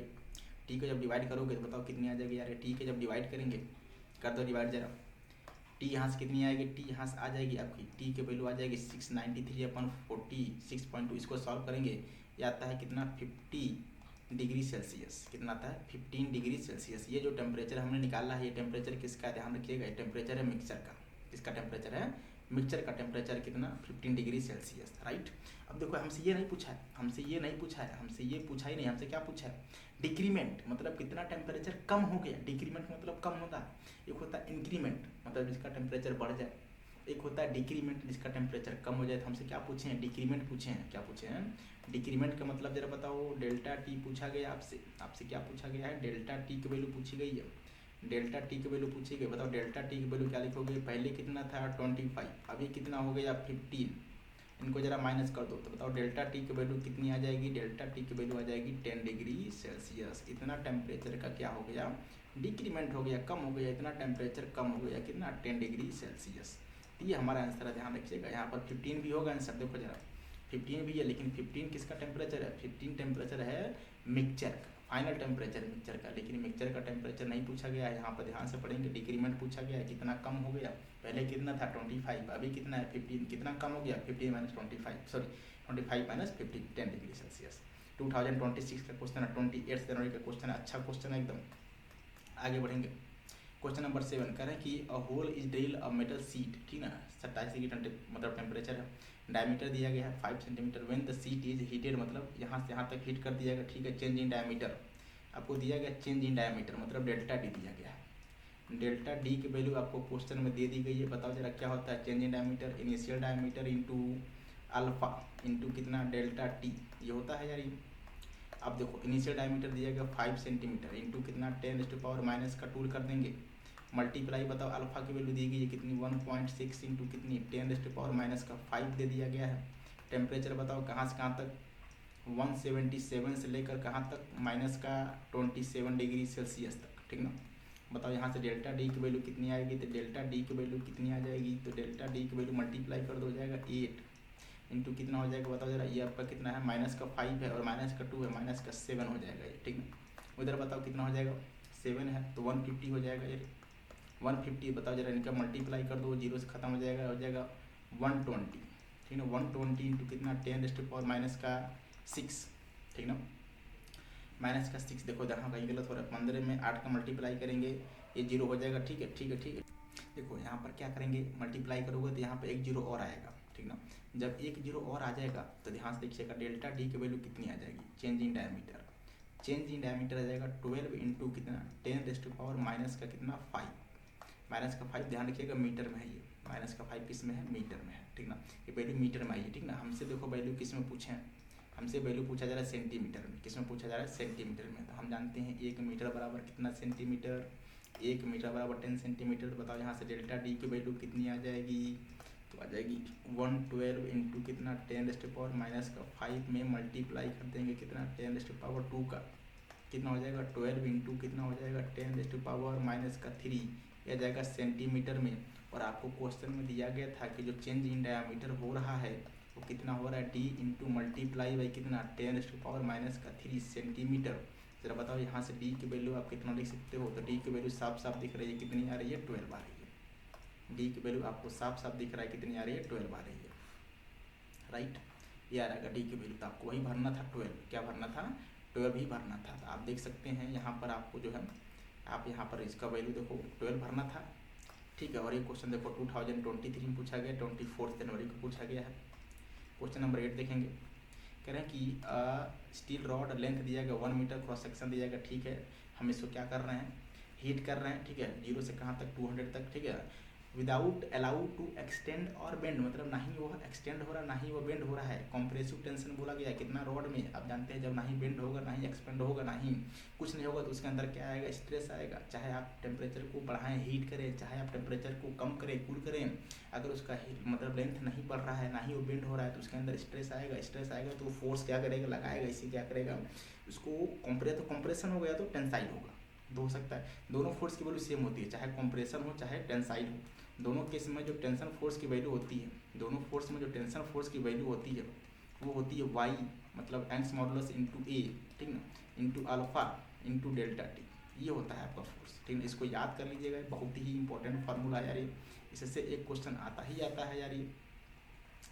टी को जब डिवाइड करोगे तो बताओ कितनी आ जाएगी यार, टी के जब डिवाइड करेंगे कर दो डिवाइड जरा, टी यहाँ से कितनी आएगी, टी यहाँ से आ जाएगी आपकी, टी की वैल्यू आ जाएगी 693/46.2, इसको सॉल्व करेंगे ये आता है कितना 50 डिग्री सेल्सियस, कितना आता है 15 डिग्री सेल्सियस। ये जो टेम्परेचर हमने निकाला है ये टेम्परेचर किसका है ध्यान रखिएगा, ये टेम्परेचर है मिक्सचर का, किसका टेम्परेचर है मिक्सचर का टेम्परेचर कितना 15 डिग्री सेल्सियस, राइट। अब देखो हमसे ये नहीं पूछा है, हमसे ये पूछा ही नहीं, हमसे क्या पूछा है डिक्रीमेंट, मतलब कितना टेम्परेचर कम हो गया, डिक्रीमेंट मतलब कम होता है, एक होता है इंक्रीमेंट मतलब जिसका टेम्परेचर बढ़ जाए, एक होता है डिक्रीमेंट जिसका टेम्परेचर कम हो जाए। तो हमसे क्या पूछे हैं डिक्रीमेंट पूछे हैं, क्या पूछे हैं डिक्रीमेंट का मतलब जरा बताओ, डेल्टा टी पूछा गया आपसे क्या पूछा गया है, डेल्टा टी की वैल्यू पूछी गई है, डेल्टा टी की वैल्यू पूछी गई, बताओ डेल्टा टी की वैल्यू क्या लिखोगे, पहले कितना था 25, अभी कितना हो गया 15, इनको जरा माइनस कर दो तो बताओ डेल्टा टी की वैल्यू कितनी आ जाएगी, डेल्टा टी की वैल्यू आ जाएगी 10 डिग्री सेल्सियस। इतना टेम्परेचर का क्या हो गया डिक्रीमेंट हो गया, कम हो गया, इतना टेम्परेचर कम हो गया कितना 10 डिग्री सेल्सियस। तो ये हमारा आंसर है, ध्यान रखिएगा। यहाँ पर 15 भी होगा आंसर, देखो जरा 15 भी है, लेकिन 15 किसका टेम्परेचर है, 15 टेम्परेचर है मिक्सचर का, फाइनल टेम्परेचर मिक्सचर का, लेकिन मिक्सचर का टेम्परेचर नहीं पूछा गया है। यहाँ पर ध्यान से पढ़ेंगे डिक्रीमेंट पूछा गया है, कितना कम हो गया, पहले कितना था 25, अभी कितना है 15, कितना कम हो गया 15 - 25, सॉरी 25 - 15, 10 डिग्री सेल्सियस। 2026 का क्वेश्चन है, 28 जनवरी का क्वेश्चन है, अच्छा क्वेश्चन है एकदम। आगे बढ़ेंगे, क्वेश्चन नंबर 7 कह रहे हैं कि a hole is drill a metal sheet, ठीक ना 27 डिग्री मतलब टेम्परेचर है, डायमीटर दिया गया है 5 centimetre, when the seat is heated मतलब यहाँ से यहाँ तक हीट कर दिया गया, ठीक है। चेंज इन डायमीटर आपको दिया गया, चेंज इन डायमीटर मतलब डेल्टा डी दिया गया है, डेल्टा डी की वैल्यू आपको क्वेश्चन में दे दी गई है। बताओ जरा क्या होता है change in diameter, initial diameter into alpha into कितना डेल्टा टी, ये होता है यार ये। अब देखो इनिशियल डायमीटर दिया गया 5 सेंटीमीटर इंटू कितना 10⁻⁻ का टूल कर देंगे, मल्टीप्लाई बताओ अल्फा की वैल्यू दी गई है कितनी 1.6 इंटू कितनी 10⁻⁻ का 5 दे दिया गया है। टेम्परेचर बताओ कहाँ से कहाँ तक 177 से लेकर कहाँ तक -27 डिग्री सेल्सियस तक, ठीक ना। बताओ यहाँ से डेल्टा डी की वैल्यू कितनी आएगी, तो डेल्टा डी की वैल्यू कितनी आ जाएगी, तो डेल्टा डी की वैल्यू मल्टीप्लाई कर दो हो जाएगा 8 इंटू कितना हो जाएगा बताओ जरा, ये आपका कितना है -5 है और -2 है -7 हो जाएगा ये, ठीक ना। उधर बताओ कितना हो जाएगा 7 है तो 150 हो जाएगा ये 150, बताओ जरा इनका मल्टीप्लाई कर दो, जीरो से खत्म हो जाएगा 120, ठीक ना। 120 इंटू कितना 10⁻⁻6, ठीक ना -6। देखो जहाँ कहीं गलत हो रहा है, 15 में 8 का मल्टीप्लाई करेंगे ये 0 हो जाएगा, ठीक है ठीक है ठीक है। देखो यहाँ पर क्या करेंगे मल्टीप्लाई करोगे तो यहाँ पर 1 0 और आएगा, ठीक ना। जब 1 0 और आ जाएगा तो ध्यान से देखिएगा डेल्टा डी की वैल्यू कितनी आ जाएगी, चेंज इन डायमीटर आ जाएगा 12 इंटू कितना 10⁻⁻ का कितना 5, -5 ध्यान रखिएगा मीटर में है ये, -5 किस में है मीटर में है, ठीक ना। ये वैल्यू मीटर में आई है, ठीक ना। हमसे देखो वैल्यू किस में पूछे हैं, हमसे वैल्यू पूछा जा रहा है सेंटीमीटर में, किसमें पूछा जा रहा है सेंटीमीटर में। तो हम जानते हैं 1 मीटर बराबर कितना सेंटीमीटर, 1 मीटर बराबर 10 सेंटीमीटर। तो बताओ यहाँ से डेल्टा डी की वैल्यू कितनी आ जाएगी, तो आ जाएगी 112 इंटू कितना 10⁻⁻5 में मल्टीप्लाई कर देंगे कितना 10⁻2 का, कितना हो जाएगा 12 इंटू कितना हो जाएगा 10⁻⁻3 यह जाएगा सेंटीमीटर में। और आपको क्वेश्चन में दिया गया था कि जो चेंज इन डायामीटर हो रहा है वो कितना हो रहा है डी इंटू मल्टीप्लाई बाई कितना 10⁻⁻3 सेंटीमीटर। जरा बताओ यहाँ से डी की वैल्यू आप कितना लिख सकते हो, तो डी की वैल्यू साफ साफ दिख रही है कितनी आ रही है 12 आ रही है। डी की वैल्यू आपको साफ साफ दिख रहा है कितनी आ रही है 12 आ रही है, राइट। ये आ रहेगा डी की वैल्यू, तो आपको वही भरना था 12, क्या भरना था 12 ही भरना था। तो आप देख सकते हैं यहाँ पर आपको जो है आप यहाँ पर इसका वैल्यू देखो 12 भरना था, ठीक है। और ये क्वेश्चन देखो 2023 में पूछा गया, 24 जनवरी को पूछा गया है। क्वेश्चन नंबर 8 देखेंगे, कह रहे हैं कि स्टील रॉड लेंथ दिया गया 1 मीटर, क्रॉस सेक्शन दिया गया, ठीक है। हम इसको क्या कर रहे हैं हीट कर रहे हैं, ठीक है, 0 से कहाँ तक 200 तक, ठीक है। विदाउट अलाउड टू एक्सटेंड और बेंड, मतलब ना ही वो एक्सटेंड हो रहा ना ही वो बेंड हो रहा है। कॉम्प्रेसिव टेंशन बोला गया कितना रॉड में, आप जानते हैं जब ना ही बेंड होगा ना ही एक्सपेंड होगा ना ही कुछ नहीं होगा तो उसके अंदर क्या आएगा स्ट्रेस आएगा। चाहे आप टेम्परेचर को बढ़ाएं हीट करें, चाहे आप टेम्परेचर को कम करें कूल करें, अगर उसका मतलब लेंथ नहीं बढ़ रहा है ना ही वो बेंड हो रहा है तो उसके अंदर स्ट्रेस आएगा। स्ट्रेस आएगा तो फोर्स क्या करेगा लगाएगा, इसी क्या करेगा उसको कंप्रेशन हो गया तो टेंसाइल होगा, दो हो सकता है। दोनों फोर्स की वैल्यू सेम होती है, चाहे कंप्रेशन हो चाहे टेंसाइल हो। दोनों केस में जो टेंशन फोर्स की वैल्यू होती है, दोनों फोर्स में जो टेंशन फोर्स की वैल्यू होती है वो होती है वाई मतलब एंग्स मॉडुलस इंटू ए, ठीक ना, into alpha into delta T, ये होता है आपका फोर्स, ठीक है। इसको याद कर लीजिएगा, बहुत ही इंपॉर्टेंट फार्मूला यार ये, इससे एक क्वेश्चन आता ही आता है यार ये,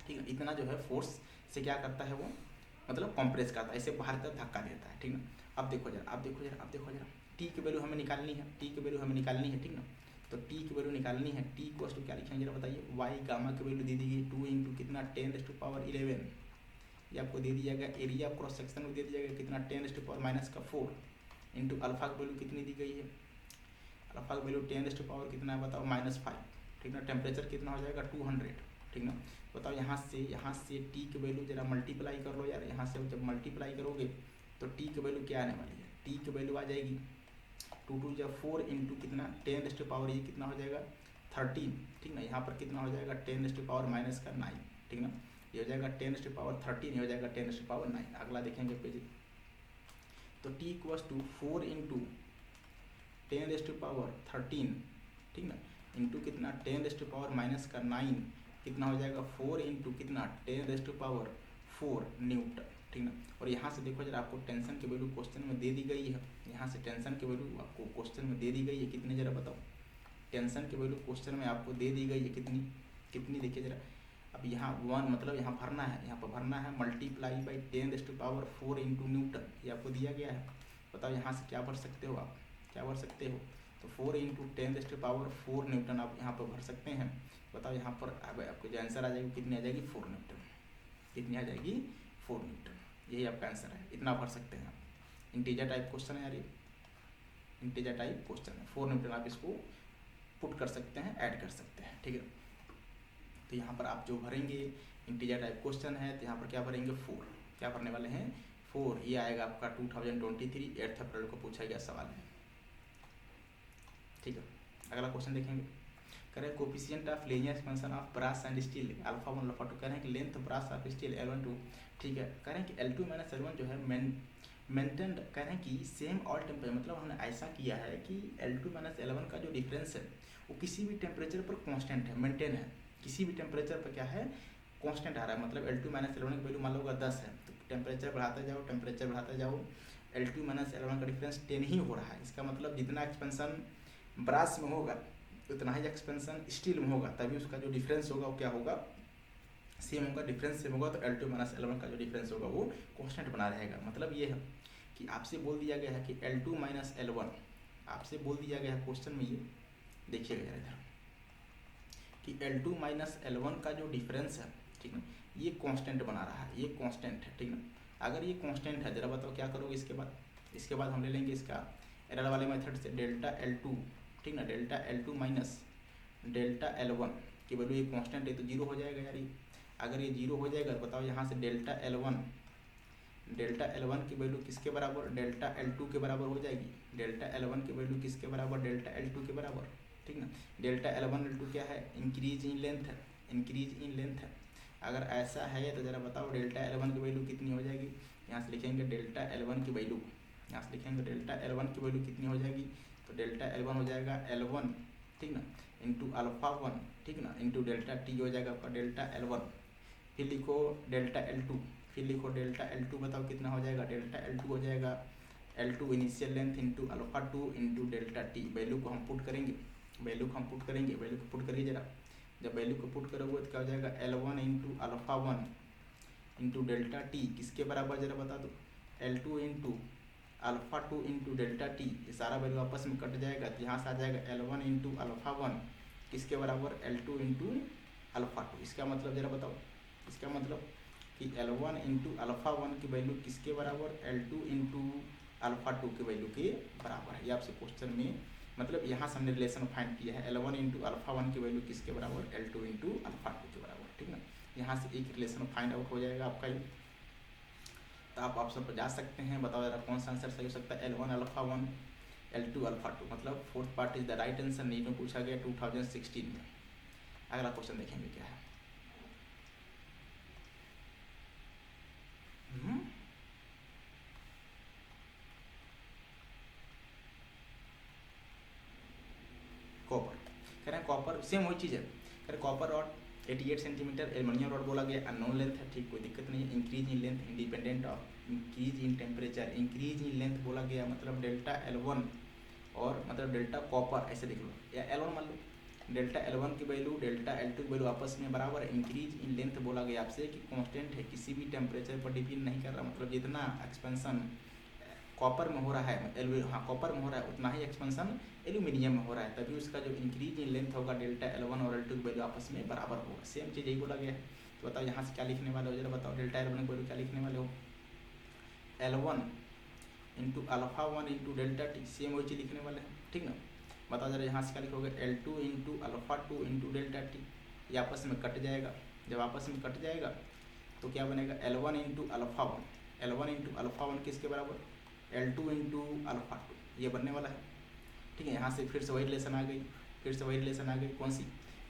ठीक है। इतना जो है फोर्स से क्या करता है वो मतलब कंप्रेस करता है, इसे बाहर की तरफ धक्का देता है, ठीक ना। अब देखो जरा टी की वैल्यू हमें निकालनी है, टी की वैल्यू हमें निकालनी है, ठीक ना। तो टी की वैल्यू निकालनी है, टी को क्या लिखेंगे जरा बताइए, वाई गामा की वैल्यू दे दी गई 2 इंटू कितना 10⁻11, ये आपको दे दिया गया। एरिया क्रॉस सेक्शन में दे दिया गया कितना 10⁻⁻4 इंटू अल्फा की वैल्यू कितनी दी गई है, अल्फा की वैल्यू 10⁻ कितना है बताओ -5, ठीक ना। टेम्परेचर कितना हो जाएगा 200, ठीक ना। बताओ यहाँ से टी की वैल्यू जरा मल्टीप्लाई कर लो यार, यहाँ से जब मल्टीप्लाई करोगे तो टी की वैल्यू क्या आने वाली है, टी की वैल्यू आ जाएगी 2 2 जब 4 इंटू कितना 10⁻, ये कितना हो जाएगा 13, ठीक ना। यहाँ पर कितना हो जाएगा 10⁻⁻9, ठीक ना। ये हो जाएगा 10⁻13, ये हो जाएगा 10⁻9। अगला देखेंगे पेज, तो टी इक्वल्स टू 4 इंटू 10⁻13, ठीक ना, इंटू कितना 10⁻⁻9 कितना हो जाएगा 4 इंटू कितना 10⁻4 न्यूटन, ठीक ना। और यहाँ से देखो जरा आपको टेंशन की वैल्यू क्वेश्चन में दे दी गई है, यहाँ से टेंशन की वैल्यू आपको क्वेश्चन में दे दी गई है कितनी, जरा बताओ। टेंशन की वैल्यू क्वेश्चन में आपको दे दी गई है कितनी देखिए जरा। अब यहाँ 1 मतलब यहाँ भरना है, यहाँ पर भरना है मल्टीप्लाई बाई 10⁻4 इंटू न्यूटन, ये आपको दिया गया है। बताओ यहाँ से क्या भर सकते हो आप, क्या भर सकते हो, तो 4 इंटू 10⁻4 न्यूटन आप यहाँ पर भर सकते हैं। बताओ यहाँ पर अब आपको जो आंसर आ जाएगी कितनी आ जाएगी 4 न्यूटन, कितनी आ जाएगी 4 न्यूटन, यही आपका आंसर है, इतना भर सकते हैं आप। इंटीजर टाइप क्वेश्चन है यार ये, इंटीजर टाइप क्वेश्चन है, 4 न्यूटन आप इसको पुट कर सकते हैं, ऐड कर सकते हैं, ठीक है। तो यहाँ पर आप जो भरेंगे इंटीजर टाइप क्वेश्चन है, तो यहाँ पर क्या भरेंगे 4, क्या भरने वाले हैं 4, ये आएगा आपका 2023 8 अप्रैल को पूछा गया सवाल है, ठीक है। अगला क्वेश्चन देखेंगे, करें coefficient of linear expansion of brass and steel alpha 1 alpha 2, कह रहे हैं कि length brass of steel L1 2, ठीक है। कह रहे हैं कि L2 - L1 जो है मेंटेन्ड, कह रहे हैं कि सेम ऑल टेम्परेचर, मतलब हमने ऐसा किया है कि L2 - L1 का जो डिफरेंस है वो किसी भी टेम्परेचर पर कांस्टेंट है, मेंटेन है, किसी भी टेम्परेचर पर क्या है कांस्टेंट आ रहा है। मतलब L2 - L1 की वैल्यू मान लो 10 है, तो टेम्परेचर बढ़ाते जाओ L2 - L1 का डिफरेंस 10 ही हो रहा है। इसका मतलब जितना एक्सपेंशन ब्रास में होगा उतना ही एक्सपेंशन स्टील में होगा, तभी उसका जो डिफरेंस होगा वो क्या होगा सेम होगा, डिफरेंस सेम होगा, तो L2 - L1 का जो डिफरेंस होगा वो कांस्टेंट बना रहेगा। मतलब ये है कि आपसे बोल दिया गया है कि L2 - L1, आपसे बोल दिया गया है क्वेश्चन में, ये देखिएगा जरा इधर कि L2 - L1 का जो डिफरेंस है, ठीक है, ये कांस्टेंट बना रहा है, ये कांस्टेंट है, ठीक है। अगर ये कांस्टेंट है जरा बताओ क्या करोगे इसके बाद हम ले लेंगे इसका एरर वाले मेथड से डेल्टा L2, ठीक ना, delta L2 minus delta L1 की वैल्यू ये कांस्टेंट है तो 0 हो जाएगा यार ये। अगर ये 0 हो जाएगा तो बताओ यहाँ से डेल्टा L1 डेल्टा L1 की वैल्यू किसके बराबर, डेल्टा L2 के बराबर हो जाएगी। डेल्टा L1 की वैल्यू किसके बराबर, डेल्टा L2 के बराबर, ठीक ना। डेल्टा L1 L2 क्या है, इंक्रीज इन लेंथ है, इंक्रीज इन लेंथ है। अगर ऐसा है तो ज़रा बताओ डेल्टा L1 की वैल्यू कितनी हो जाएगी। यहाँ से लिखेंगे डेल्टा L1 की वैल्यू, यहाँ से लिखेंगे डेल्टा L1 की वैल्यू कितनी हो जाएगी, तो डेल्टा L1 हो जाएगा L1, ठीक ना, इंटू अल्फा 1, ठीक ना, इंटू डेल्टा T हो जाएगा आपका डेल्टा L1। फिर लिखो डेल्टा L2, फिर लिखो डेल्टा L2, बताओ कितना हो जाएगा, डेल्टा L2 हो जाएगा L2 initial length into alpha 2 into delta T। Value को हम पुट करेंगे, वैल्यू को हम पुट करेंगे, वैल्यू को पुट करिए जरा। जब वैल्यू को पुट करोगे तो क्या हो जाएगा, L1 into alpha 1 into delta T किसके बराबर जरा बता दो, L2 into alpha 2 into delta T। ये सारा वैल्यू आपस में कट जाएगा तो यहाँ से आ जाएगा L1 इंटू अल्फा 1 किसके बराबर, L2 इंटू अल्फा 2। इसका मतलब जरा बताओ, इसका मतलब कि L1 इंटू अल्फा 1 की वैल्यू किसके बराबर, L2 इंटू अल्फा 2 की वैल्यू के बराबर है। ये आपसे क्वेश्चन में मतलब यहाँ से हमने रिलेशन फाइंड किया है, L1 इंटू अल्फा 1 की वैल्यू किसके बराबर, L2 इंटू अल्फा 2 के बराबर, ठीक ना। यहाँ से एक रिलेशन फाइंड आउट हो जाएगा आपका ये। तो आप ऑप्शन पर जा सकते हैं, बताओ जरा कौन सा आंसर सही हो सकता है, L1 अल्फा 1 L2 अल्फा 2, मतलब fourth part is the right answer. NEET में पूछा गया 2016 में। अगला क्वेश्चन देखेंगे क्या है। कॉपर कह रहे हैं, कॉपर सेम वही चीज़ है, कह रहे copper rod 88 centimetre, aluminium rod बोला गया, अननोन लेंथ है, ठीक, कोई दिक्कत नहीं है। Increase in length independent of increase in temperature, increase in length बोला गया मतलब डेल्टा L1 और मतलब डेल्टा कॉपर ऐसे देख लो, या L1 मान लो, डेल्टा L1 की वैल्यू डेल्टा L2 की वैल्यू आपस में बराबर है। इंक्रीज इन लेंथ बोला गया आपसे कि कांस्टेंट है, किसी भी टेम्परेचर पर डिपेंड नहीं कर रहा, मतलब जितना एक्सपेंशन कॉपर में हो रहा है, हाँ कॉपर में हो रहा है उतना ही एक्सपेंशन एल्यूमिनियम में हो रहा है, तभी उसका जो इंक्रीज इन लेंथ होगा डेल्टा L1 और L2 की वैल्यू आपस में बराबर होगा। सेम चीज़ यही बोला गया है। तो बताओ यहाँ से क्या लिखने वाले हो, जरा बताओ डेल्टा L1 की वैल्यू क्या लिखने वाले हो, L1 into alpha 1 into delta T, same वही चीज़ लिखने वाले हैं, ठीक ना। बताओ जरा यहाँ से क्या लिखोगे, L2 into alpha 2 into delta T, ये आपस में कट जाएगा। जब आपस में कट जाएगा तो क्या बनेगा, L1 into alpha 1, L1 into alpha 1 किसके बराबर, L2 इंटू अल्फा 2, ये बनने वाला है, ठीक है। यहाँ से फिर से वही रिलेशन आ गई, फिर से वही रिलेशन आ गई, कौन सी,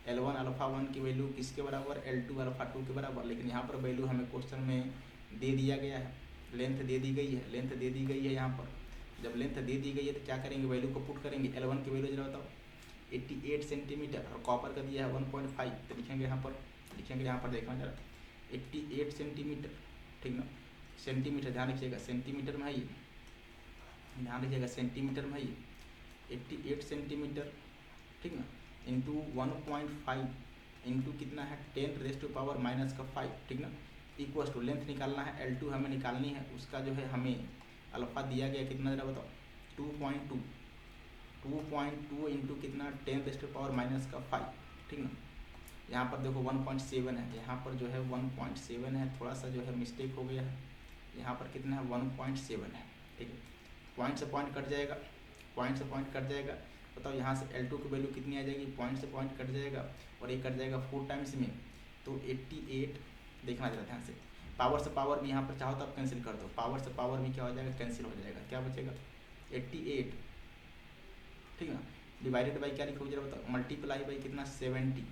L1 अल्फा 1 की वैल्यू किसके बराबर, L2 अल्फा 2 के बराबर। लेकिन यहाँ पर वैल्यू हमें क्वेश्चन में दे दिया गया है, लेंथ दे दी गई है, लेंथ दे दी गई है यहाँ पर। जब लेंथ दे दी गई है तो क्या करेंगे, वैल्यू को पुट करेंगे। L1 की वैल्यू जरा बताओ 88 सेंटीमीटर और कॉपर का दिया है 1.5, तो लिखेंगे यहाँ पर, लिखेंगे यहाँ पर देखना जरा 88 सेंटीमीटर, ठीक ना, सेंटीमीटर ध्यान रखिएगा, सेंटीमीटर में है ये, ध्यान रखिएगा सेंटीमीटर में है ये, 88 सेंटीमीटर, ठीक ना, इंटू 1.5 इंटू कितना है 10 रेज़ टू पावर -5, ठीक ना, इक्वल्स टू लेंथ निकालना है L2 हमें निकालनी है, उसका जो है हमें अल्फा दिया गया कितना जरा बताओ 2.2 इंटू कितना 10 रेज़ टू पावर -5, ठीक ना। यहाँ पर देखो 1.7 है, यहाँ पर जो है 1.7 है, थोड़ा सा जो है मिस्टेक हो गया है, यहाँ पर कितना है 1.7 है, ठीक है। पॉइंट से पॉइंट कट जाएगा, पॉइंट से पॉइंट कट जाएगा, बताओ यहाँ से L2 की वैल्यू कितनी आ जाएगी, पॉइंट से पॉइंट कट जाएगा और ये कट जाएगा 4 टाइम्स में, तो 88, देखना जरा ध्यान से, पावर से पावर भी यहाँ पर चाहो तो आप कैंसिल कर दो, पावर से पावर भी क्या हो जाएगा, कैंसिल हो जाएगा, क्या बचेगा 88, ठीक ना, डिवाइडेड बाई क्या लिखोगे जरा बताओ, मल्टीप्लाई बाई कितना 70,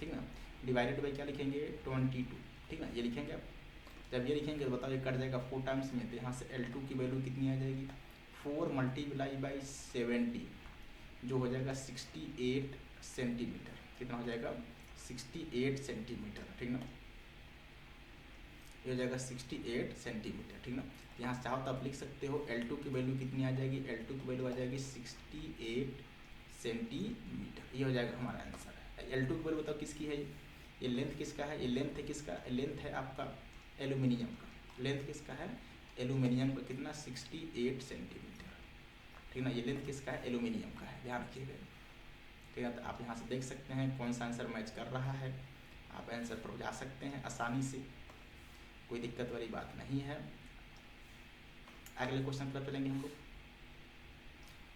ठीक ना, डिवाइडेड बाई क्या लिखेंगे 22, ठीक ना, ये लिखेंगे आप। जब ये लिखेंगे तो बताओ ये कट जाएगा 4 टाइम्स में, तो यहाँ से L2 की वैल्यू कितनी आ जाएगी 4 मल्टीप्लाई बाई 70, जो हो जाएगा 68 सेंटीमीटर, कितना हो जाएगा 68 सेंटीमीटर, ठीक ना, ये हो जाएगा 68 सेंटीमीटर, ठीक ना। यहाँ से चाहो तो आप लिख सकते हो L2 की वैल्यू कितनी आ जाएगी, L2 की वैल्यू आ जाएगी 68 सेंटीमीटर, ये हो जाएगा हमारा आंसर। L2 की वैल्यू बताओ किसकी है, ये लेंथ किसका है, ये लेंथ है किसका, लेंथ है आपका एल्यूमिनियम का, लेंथ किसका है एल्यूमिनियम का, कितना 68 सेंटीमीटर, ठीक ना, ये लेंथ किसका है एल्यूमिनियम का है, ध्यान रखिएगा, ठीक है। तो आप यहाँ से देख सकते हैं कौन सा आंसर मैच कर रहा है, आप आंसर पर जा सकते हैं आसानी से, कोई दिक्कत वाली बात नहीं है। अगले क्वेश्चन पर चलेंगे हम लोग,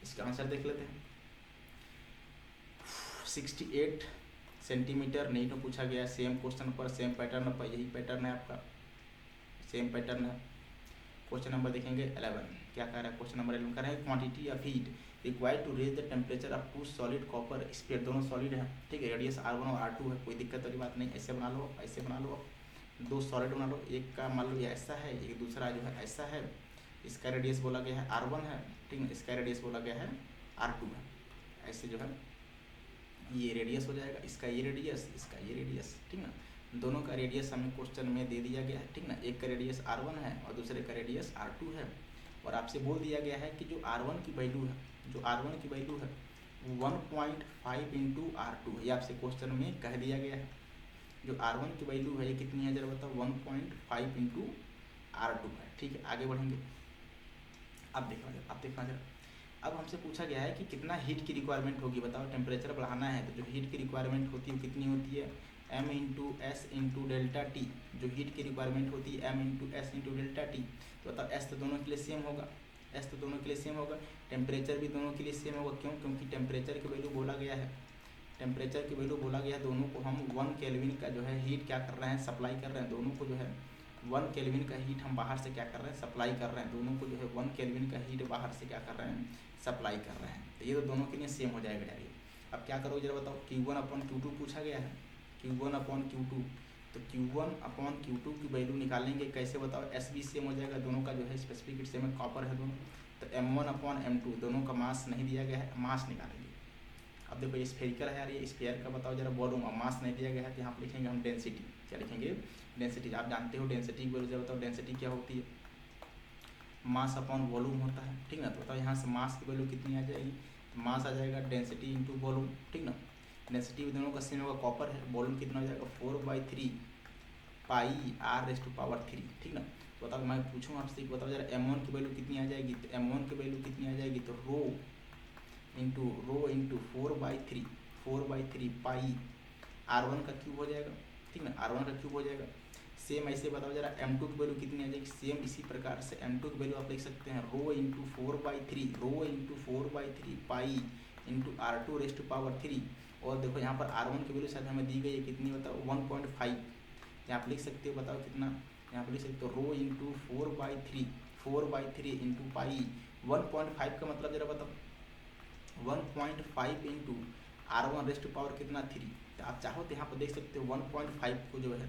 इसका आंसर देख लेते हैं। 68 सेंटीमीटर नीट में पूछा गया, सेम क्वेश्चन पर सेम पैटर्न पर, यही पैटर्न है आपका, सेम पैटर्न है। क्वेश्चन नंबर देखेंगे 11, क्या कह रहा है क्वेश्चन नंबर 11 कह रहा है quantity of heat required to raise the temperature up to solid copper sphere, दोनों सॉलिड है, ठीक है, रेडियस R1 और R2 है, कोई दिक्कत वाली बात नहीं, ऐसे बना लो, ऐसे बना लो, दो सॉलिड बना लो, एक का मान लो ये ऐसा है, एक दूसरा जो है ऐसा है, इसका रेडियस बोला गया है R1 है, ठीक है, इसका रेडियस बोला गया है R2 है, ऐसे जो है ये रेडियस हो जाएगा, इसका ये रेडियस, इसका ये रेडियस, ठीक ना, दोनों का रेडियस हमें क्वेश्चन में दे दिया गया है, ठीक ना, एक का रेडियस R1 है और दूसरे का रेडियस R2 है, और आपसे बोल दिया गया है कि जो R1 की वैल्यू है, जो R1 की वैल्यू है 1.5 इंटू R2 है, ये आपसे क्वेश्चन में कह दिया गया है, जो R1 की वैल्यू है ये कितनी है जरा बताओ, 1.5 इंटू R2 है, ठीक है, आगे बढ़ेंगे, अब देखना जरा, अब हमसे पूछा गया है कि कितना हीट की रिक्वायरमेंट होगी, बताओ टेम्परेचर बढ़ाना है तो जो हीट की रिक्वायरमेंट होती है कितनी होती है, m into S into delta T, जो हीट की रिक्वायरमेंट होती है m into S into delta T, तो बताओ s तो दोनों के लिए सेम होगा, s तो दोनों के लिए सेम होगा, टेम्परेचर भी दोनों के लिए सेम होगा, क्यों, क्योंकि टेम्परेचर की वैल्यू बोला गया है, टेम्परेचर की वैल्यू बोला गया है, दोनों को हम 1 केल्विन का जो है हीट क्या कर रहे हैं, सप्लाई कर रहे हैं, दोनों को जो है 1 केल्विन का हीट हम बाहर से क्या कर रहे हैं, सप्लाई कर रहे हैं, दोनों को जो है 1 केल्विन का हीट बाहर से क्या कर रहे हैं, सप्लाई कर रहे हैं, तो ये तो दोनों के लिए सेम हो जाएगा यार। अब क्या करोगे जरा बताओ, Q1/Q2 पूछा गया है, Q1/Q2, तो Q1/Q2 की वैल्यू निकालेंगे कैसे बताओ, एस भी सेम हो जाएगा, दोनों का जो है स्पेसिफिक सेम है, कॉपर है दोनों, तो M1/M2, दोनों का मास नहीं दिया गया है, मास निकालेंगे। अब देखो ये स्फेरिकल है यार, ये स्फीयर का बताओ जरा वॉल्यूम, और मास नहीं दिया गया है, तो यहाँ पर लिखेंगे हम डेंसिटी, क्या लिखेंगे, डेंसिटी, आप जानते हो डेंसिटी की वैल्यू बताओ, डेंसिटी क्या होती है, मास अपॉन वॉल्यूम होता है, ठीक ना, तो बताओ यहाँ से मास की वैल्यू कितनी आ जाएगी, तो मास आ जाएगा डेंसिटी इंटू वॉल्यूम, ठीक ना, डेंसिटी भी दोनों का सेम होगा, कॉपर है, वॉल्यूम कितना हो जाएगा 4/3 पाई r⁻3, ठीक ना, तो बताओ मैं पूछूँ आपसे, बताओ जरा M1 की वैल्यू कितनी आ जाएगी, तो M1 की वैल्यू कितनी आ जाएगी, तो रो इंटू 4/3 पाई R1 का क्यूब हो जाएगा, ठीक ना, R1 का क्यूब हो जाएगा, सेम ऐसे बताओ जरा M2 की वैल्यू कितनी आ जाएगी, सेम इसी प्रकार से M2 की वैल्यू आप लिख सकते हैं rho into 4/3 pi into R2⁻3, और देखो यहाँ पर R1 की वैल्यू शायद हमें दी गई है कितनी, बताओ 1.5, यहाँ पर लिख सकते हो, बताओ कितना, यहाँ पर लिख सकते हो रो इंटू 4/3 इंटू पाई 1.5 का मतलब जरा बताओ 1.5 इंटू R1⁻³ कितना 3, तो आप चाहो तो यहाँ पर देख सकते हो 1.5 को जो है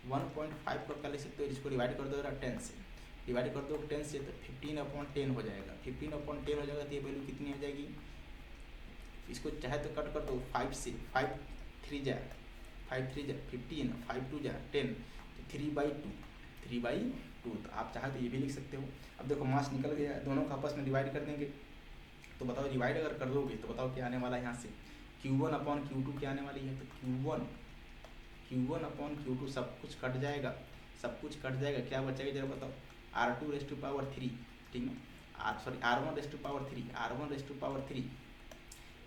1.5 को क्या लिख सकते हो, इसको डिवाइड कर दो जरा 10 से, डिवाइड कर दो 10 से, तो 15/10 हो जाएगा, 15/10 हो जाएगा, तो ये वैल्यू कितनी आ जाएगी, इसको चाहे तो कट कर दो 5 से, 5 3 जा 15, 5 2 जा 10, तो 3/2, तो आप चाहे तो ये भी लिख सकते हो। अब देखो मास निकल गया, दोनों का आपस में डिवाइड कर देंगे, तो बताओ डिवाइड अगर कर दोगे तो बताओ क्या आने वाला है, यहाँ से Q1/Q2 क्या आने वाली है, तो Q1/Q2 सब कुछ कट जाएगा, क्या बचेगा जरा बताओ, R2⁻3, ठीक है,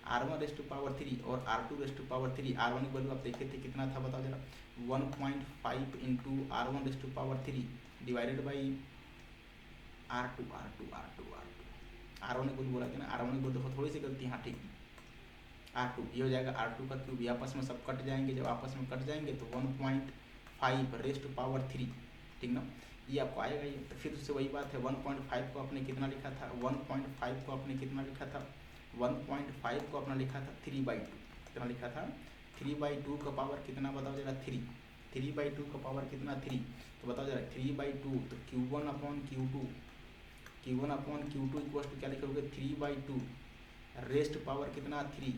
R1⁻3 और R2⁻3, R1 की वैल्यू आप देखे थे कितना था बताओ जरा, 1.5 into R1⁻3 divided by R2, R1 को बोला था ना, R1 को देखो थोड़ी सी गलती, हाँ ठीक, R2 ये हो जाएगा, R2 का क्यूब, आपस में सब कट जाएंगे, जब आपस में कट जाएंगे तो 1.5⁻3, ठीक ना, ये आपको आएगा ये, तो फिर उससे वही बात है 1.5 को आपने कितना लिखा था, 1.5 को आपने कितना लिखा था, 1.5 को अपना लिखा था 3/2, कितना लिखा था 3/2 का पावर कितना बताओ जरा 3, 3/2 का पावर कितना 3, तो बताओ जरा 3/2, तो Q1/Q2 इक्वल टू क्या लिखोगे 3/2 रेस्ट पावर कितना 3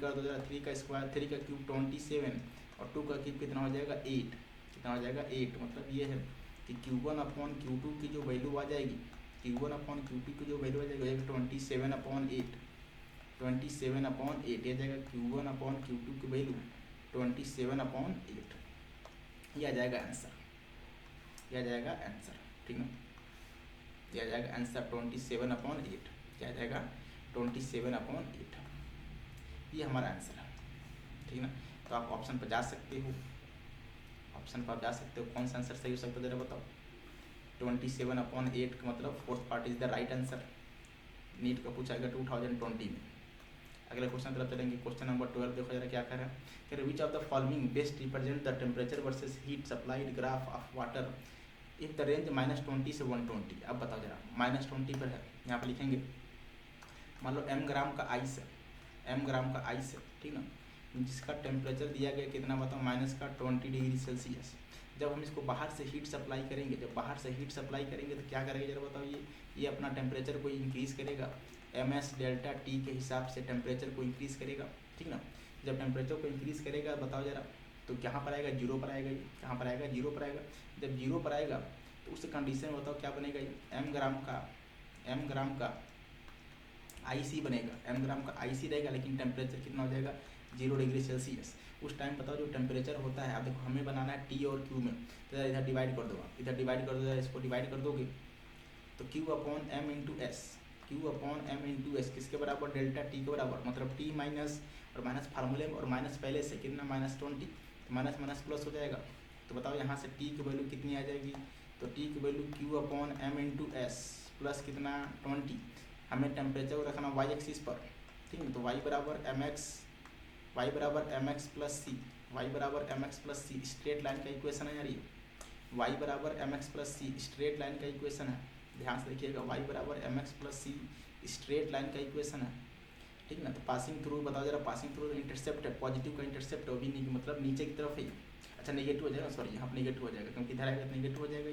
कर दो जरा, 3 का स्क्वायर, 3 का क्यूब 27, और 2 का क्यूब कितना हो जाएगा 8, कितना हो जाएगा 8, मतलब ये है कि Q1/Q2 की जो वैल्यू आ जाएगी, Q1/Q2 की जो वैल्यू आ जाएगी 27/8, 27/8, ये जाएगा Q1/Q2 की वैल्यू 27/8, यह आ जाएगा आंसर, ठीक है, यह आ जाएगा आंसर 27/8, क्या आ जाएगा 27/8, ये हमारा आंसर है, ठीक ना, तो आप ऑप्शन पर जा सकते हो, कौन सा आंसर सही हो सकता है जरा बताओ, 27/8 का मतलब fourth part is the right answer, NEET का पूछा गया 2020 में। अगले क्वेश्चन तरफ चलेंगे, क्वेश्चन नंबर 12 देखो जरा क्या कह रहा है, which of the following best represent the temperature versus heat supplied graph of water if the range -20 से 120। अब बताओ जरा, -20 पर है, यहाँ पर लिखेंगे मान लो m ग्राम का आइस है, m ग्राम का आइस है, ठीक ना, जिसका टेम्परेचर दिया गया कितना बताओ, -20 डिग्री सेल्सियस। जब हम इसको बाहर से हीट सप्लाई करेंगे, जब बाहर से हीट सप्लाई करेंगे तो क्या करेंगे जरा बताओ, ये अपना टेम्परेचर को इंक्रीज़ करेगा, ms डेल्टा टी के हिसाब से टेम्परेचर को इंक्रीज़ करेगा, ठीक ना। जब टेम्परेचर को इंक्रीज़ करेगा बताओ जरा, तो कहाँ पर आएगा, 0 पर आएगा, ये कहाँ पर आएगा, 0 पर आएगा। जब 0 पर आएगा तो उस कंडीशन में बताओ क्या बनेगा, m ग्राम का IC बनेगा, m ग्राम का IC रहेगा, लेकिन टेम्परेचर कितना हो जाएगा, 0 डिग्री सेल्सियस। उस टाइम बताओ जो टेम्परेचर होता है, अब देखो हमें बनाना है T और Q में, तो इधर डिवाइड कर दो, इधर डिवाइड कर दो, इसको डिवाइड कर दोगे तो Q/m × S, Q/m × S किसके बराबर, डेल्टा T के बराबर, मतलब T माइनस और माइनस फार्मूले में, और माइनस पहले से कितना -20, तो माइनस माइनस प्लस हो जाएगा। तो बताओ यहाँ से T की वैल्यू कितनी आ जाएगी, तो T की वैल्यू Q/m × S प्लस कितना 20, हमें टेम्परेचर को रखना y एक्सिस पर, ठीक है, तो y बराबर mx प्लस सी, y बराबर mx प्लस सी स्ट्रेट लाइन का इक्वेशन है यार, ये y बराबर mx प्लस सी स्ट्रेट लाइन का इक्वेशन है, ध्यान से देखिएगा, y बराबर mx प्लस सी स्ट्रेट लाइन का इक्वेशन है, ठीक ना। तो पासिंग थ्रू बताओ जरा, पासिंग थ्रू इंटरसेप्ट है, पॉजिटिव का इंटरसेप्ट है, वो भी मतलब नीचे की तरफ है, अच्छा नेगेटिव हो जाएगा, सॉरी यहाँ पर नेगेटिव हो जाएगा, क्योंकि इधर आएगा तो नेगेटिव हो जाएगा,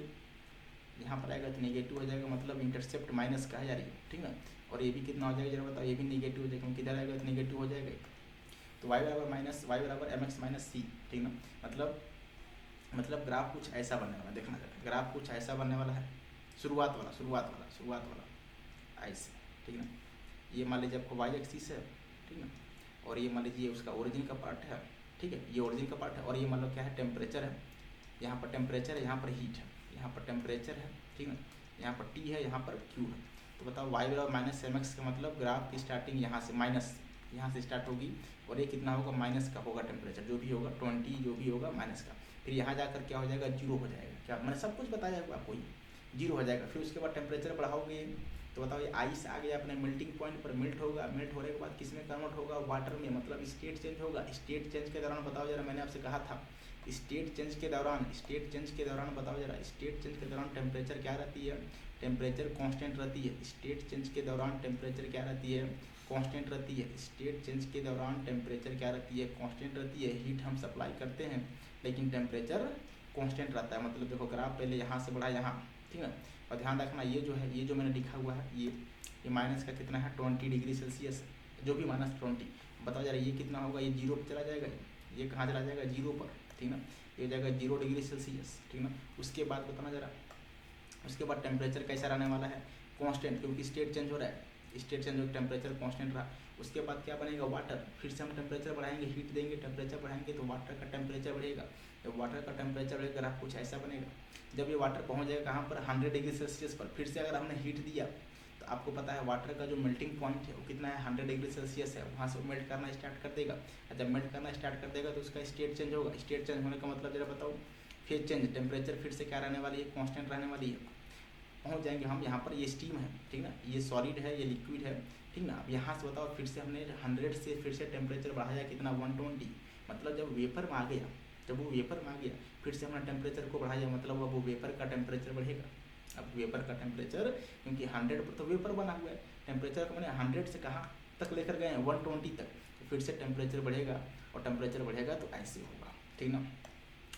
यहाँ पर आएगा तो नेगेटिव हो जाएगा, मतलब इंटरसेप्ट माइनस का है यार ये, ठीक ना। और ये भी कितना हो जाएगा जरा बताओ, ये भी नेगेटिव हो जाएगा, क्योंकि इधर आएगा तो नेगेटिव हो जाएगा। तो y बराबर mx माइनस सी, ठीक ना, मतलब ग्राफ कुछ ऐसा बनने वाला, देखना जरा, ग्राफ कुछ ऐसा बनने वाला है, शुरुआत वाला ऐसे, ठीक ना। ये मान लीजिए आपको y एक्सिस है, ठीक ना, और ये मान लीजिए उसका ओरिजिन का पार्ट है, ठीक है, ये ओरिजिन का पार्ट है, और ये मान लो क्या है, टेम्परेचर है, यहाँ पर टेम्परेचर है, यहाँ पर हीट है, यहाँ पर टेम्परेचर है, ठीक ना, यहाँ पर T है, यहाँ पर Q है। तो बताओ y बराबर -mx का मतलब ग्राफ की स्टार्टिंग यहाँ से माइनस, यहाँ से स्टार्ट होगी, और ये कितना होगा, माइनस का होगा टेम्परेचर, जो भी होगा 20 जो भी होगा माइनस का, फिर यहाँ जाकर क्या हो जाएगा, 0 हो जाएगा, क्या मैंने सब कुछ बताया आपको, ये 0 हो जाएगा। फिर उसके बाद टेम्परेचर बढ़ाओगे तो बताओ ये आइस आ गया अपने मेल्टिंग पॉइंट पर, मेल्ट होगा, मेल्ट होने के बाद किस में कन्वर्ट होगा, वाटर में, मतलब स्टेट चेंज होगा। स्टेट चेंज के दौरान बताओ जरा, मैंने आपसे कहा था स्टेट चेंज के दौरान बताओ जरा, स्टेट चेंज के दौरान टेम्परेचर क्या रहती है, टेम्परेचर कांस्टेंट रहती है। स्टेट चेंज के दौरान टेम्परेचर क्या रहती है, कांस्टेंट रहती है। स्टेट चेंज के दौरान टेम्परेचर क्या रहती है, कांस्टेंट रहती है। हीट हम सप्लाई करते हैं लेकिन टेम्परेचर कांस्टेंट रहता है, मतलब देखो ग्राफ पहले यहाँ से बढ़ा यहाँ, ठीक है। और ध्यान रखना ये जो है, ये जो मैंने लिखा हुआ है, ये माइनस का कितना है, 20 डिग्री सेल्सियस, जो भी -20, बताओ जरा ये कितना होगा, ये 0 पर चला जाएगा, ये कहाँ चला जाएगा, 0 पर, ठीक ना, ये हो जाएगा 0 डिग्री सेल्सियस, ठीक ना। उसके बाद बताना जरा, उसके बाद टेम्परेचर कैसा रहने वाला है, कांस्टेंट, क्योंकि स्टेट चेंज हो रहा है, स्टेट चेंज हो, टेम्परेचर कांस्टेंट रहा। उसके बाद क्या बनेगा, वाटर, फिर से हम टेम्परेचर बढ़ाएंगे, हीट देंगे, टेम्परेचर बढ़ाएंगे तो वाटर का टेम्परेचर बढ़ेगा। जब वाटर का टेम्परेचर बढ़ेगा ग्राफ कुछ ऐसा बनेगा। जब ये वाटर पहुंच जाएगा कहाँ पर, 100 डिग्री सेल्सियस पर, फिर से अगर हमने हीट दिया तो आपको पता है वाटर का जो मेल्टिंग पॉइंट है वो कितना है, 100 डिग्री सेल्सियस है, वहाँ से मेल्ट करना स्टार्ट कर देगा। और जब मेल्ट करना स्टार्ट कर देगा तो उसका स्टेट चेंज होगा। स्टेट चेंज होने का मतलब जरा बताओ, फेज चेंज, टेम्परेचर फिर से क्या रहने वाली है, कांस्टेंट रहने वाली है। पहुंच जाएंगे हम यहाँ पर, ये स्टीम है, ठीक ना, ये सॉलिड है, ये लिक्विड है, ठीक ना। अब यहाँ से बताओ, फिर से हमने 100 से फिर से टेम्परेचर बढ़ाया कितना, 120, मतलब जब वेपर में आ गया, जब वो वेपर में आ गया फिर से हमने टेम्परेचर को बढ़ाया, मतलब अब वो वेपर का टेम्परेचर बढ़ेगा। अब वेपर का टेम्परेचर, क्योंकि 100 पर तो वेपर बना हुआ है, टेम्परेचर को मैंने 100 से कहाँ तक लेकर गए हैं, 120 तक, तो फिर से टेम्परेचर बढ़ेगा, और टेम्परेचर बढ़ेगा तो ऐसे होगा, ठीक ना।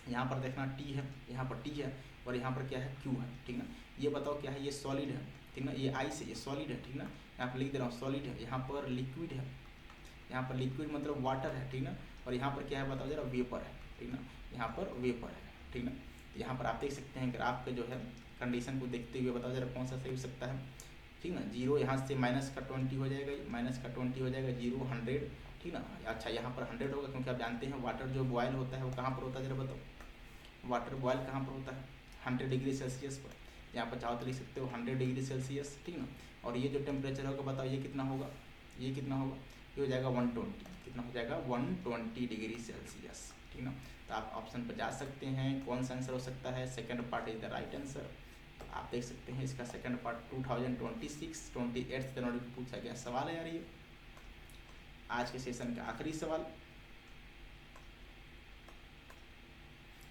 यहाँ पर देखना T है, यहाँ पर T है, और यहाँ पर क्या है, Q है, ठीक ना। ये बताओ क्या है, ये सॉलिड है, ठीक ना, ये आइस है, ये सॉलिड है, ठीक ना, यहाँ पर लिख दे रहा हूँ सॉलिड है। यहाँ पर लिक्विड है, यहाँ पर लिक्विड मतलब वाटर है, ठीक ना। और यहाँ पर क्या है बताओ जरा, वेपर है, ठीक ना, यहाँ पर वेपर है, ठीक ना। तो यहाँ पर आप देख सकते हैं ग्राफ के जो है कंडीशन को देखते हुए बताओ जरा कौन सा सही हो सकता है, ठीक ना। 0 यहाँ से -20 हो जाएगा, -20 हो जाएगा, 0 100, ठीक ना। अच्छा यहाँ पर 100 होगा, क्योंकि आप जानते हैं वाटर जो बॉयल होता है वो कहाँ पर होता है, जरा बताओ, वाटर बॉयल कहाँ पर होता है, 100 डिग्री सेल्सियस पर। यहाँ पर चाहो तो लिख सकते हो 100 डिग्री सेल्सियस, ठीक ना। और ये जो टेम्परेचर होगा बताओ, ये कितना होगा, ये कितना होगा, ये हो जाएगा 120, कितना हो जाएगा, 120 डिग्री सेल्सियस, ठीक ना। तो आप ऑप्शन पर जा सकते हैं, कौन सा आंसर हो सकता है, second part is the right answer. आप देख सकते हैं इसका सेकंड पार्ट 2026 28 जनवरी को पूछा गया सवाल है यार ये, आज के सेशन का आखिरी सवाल।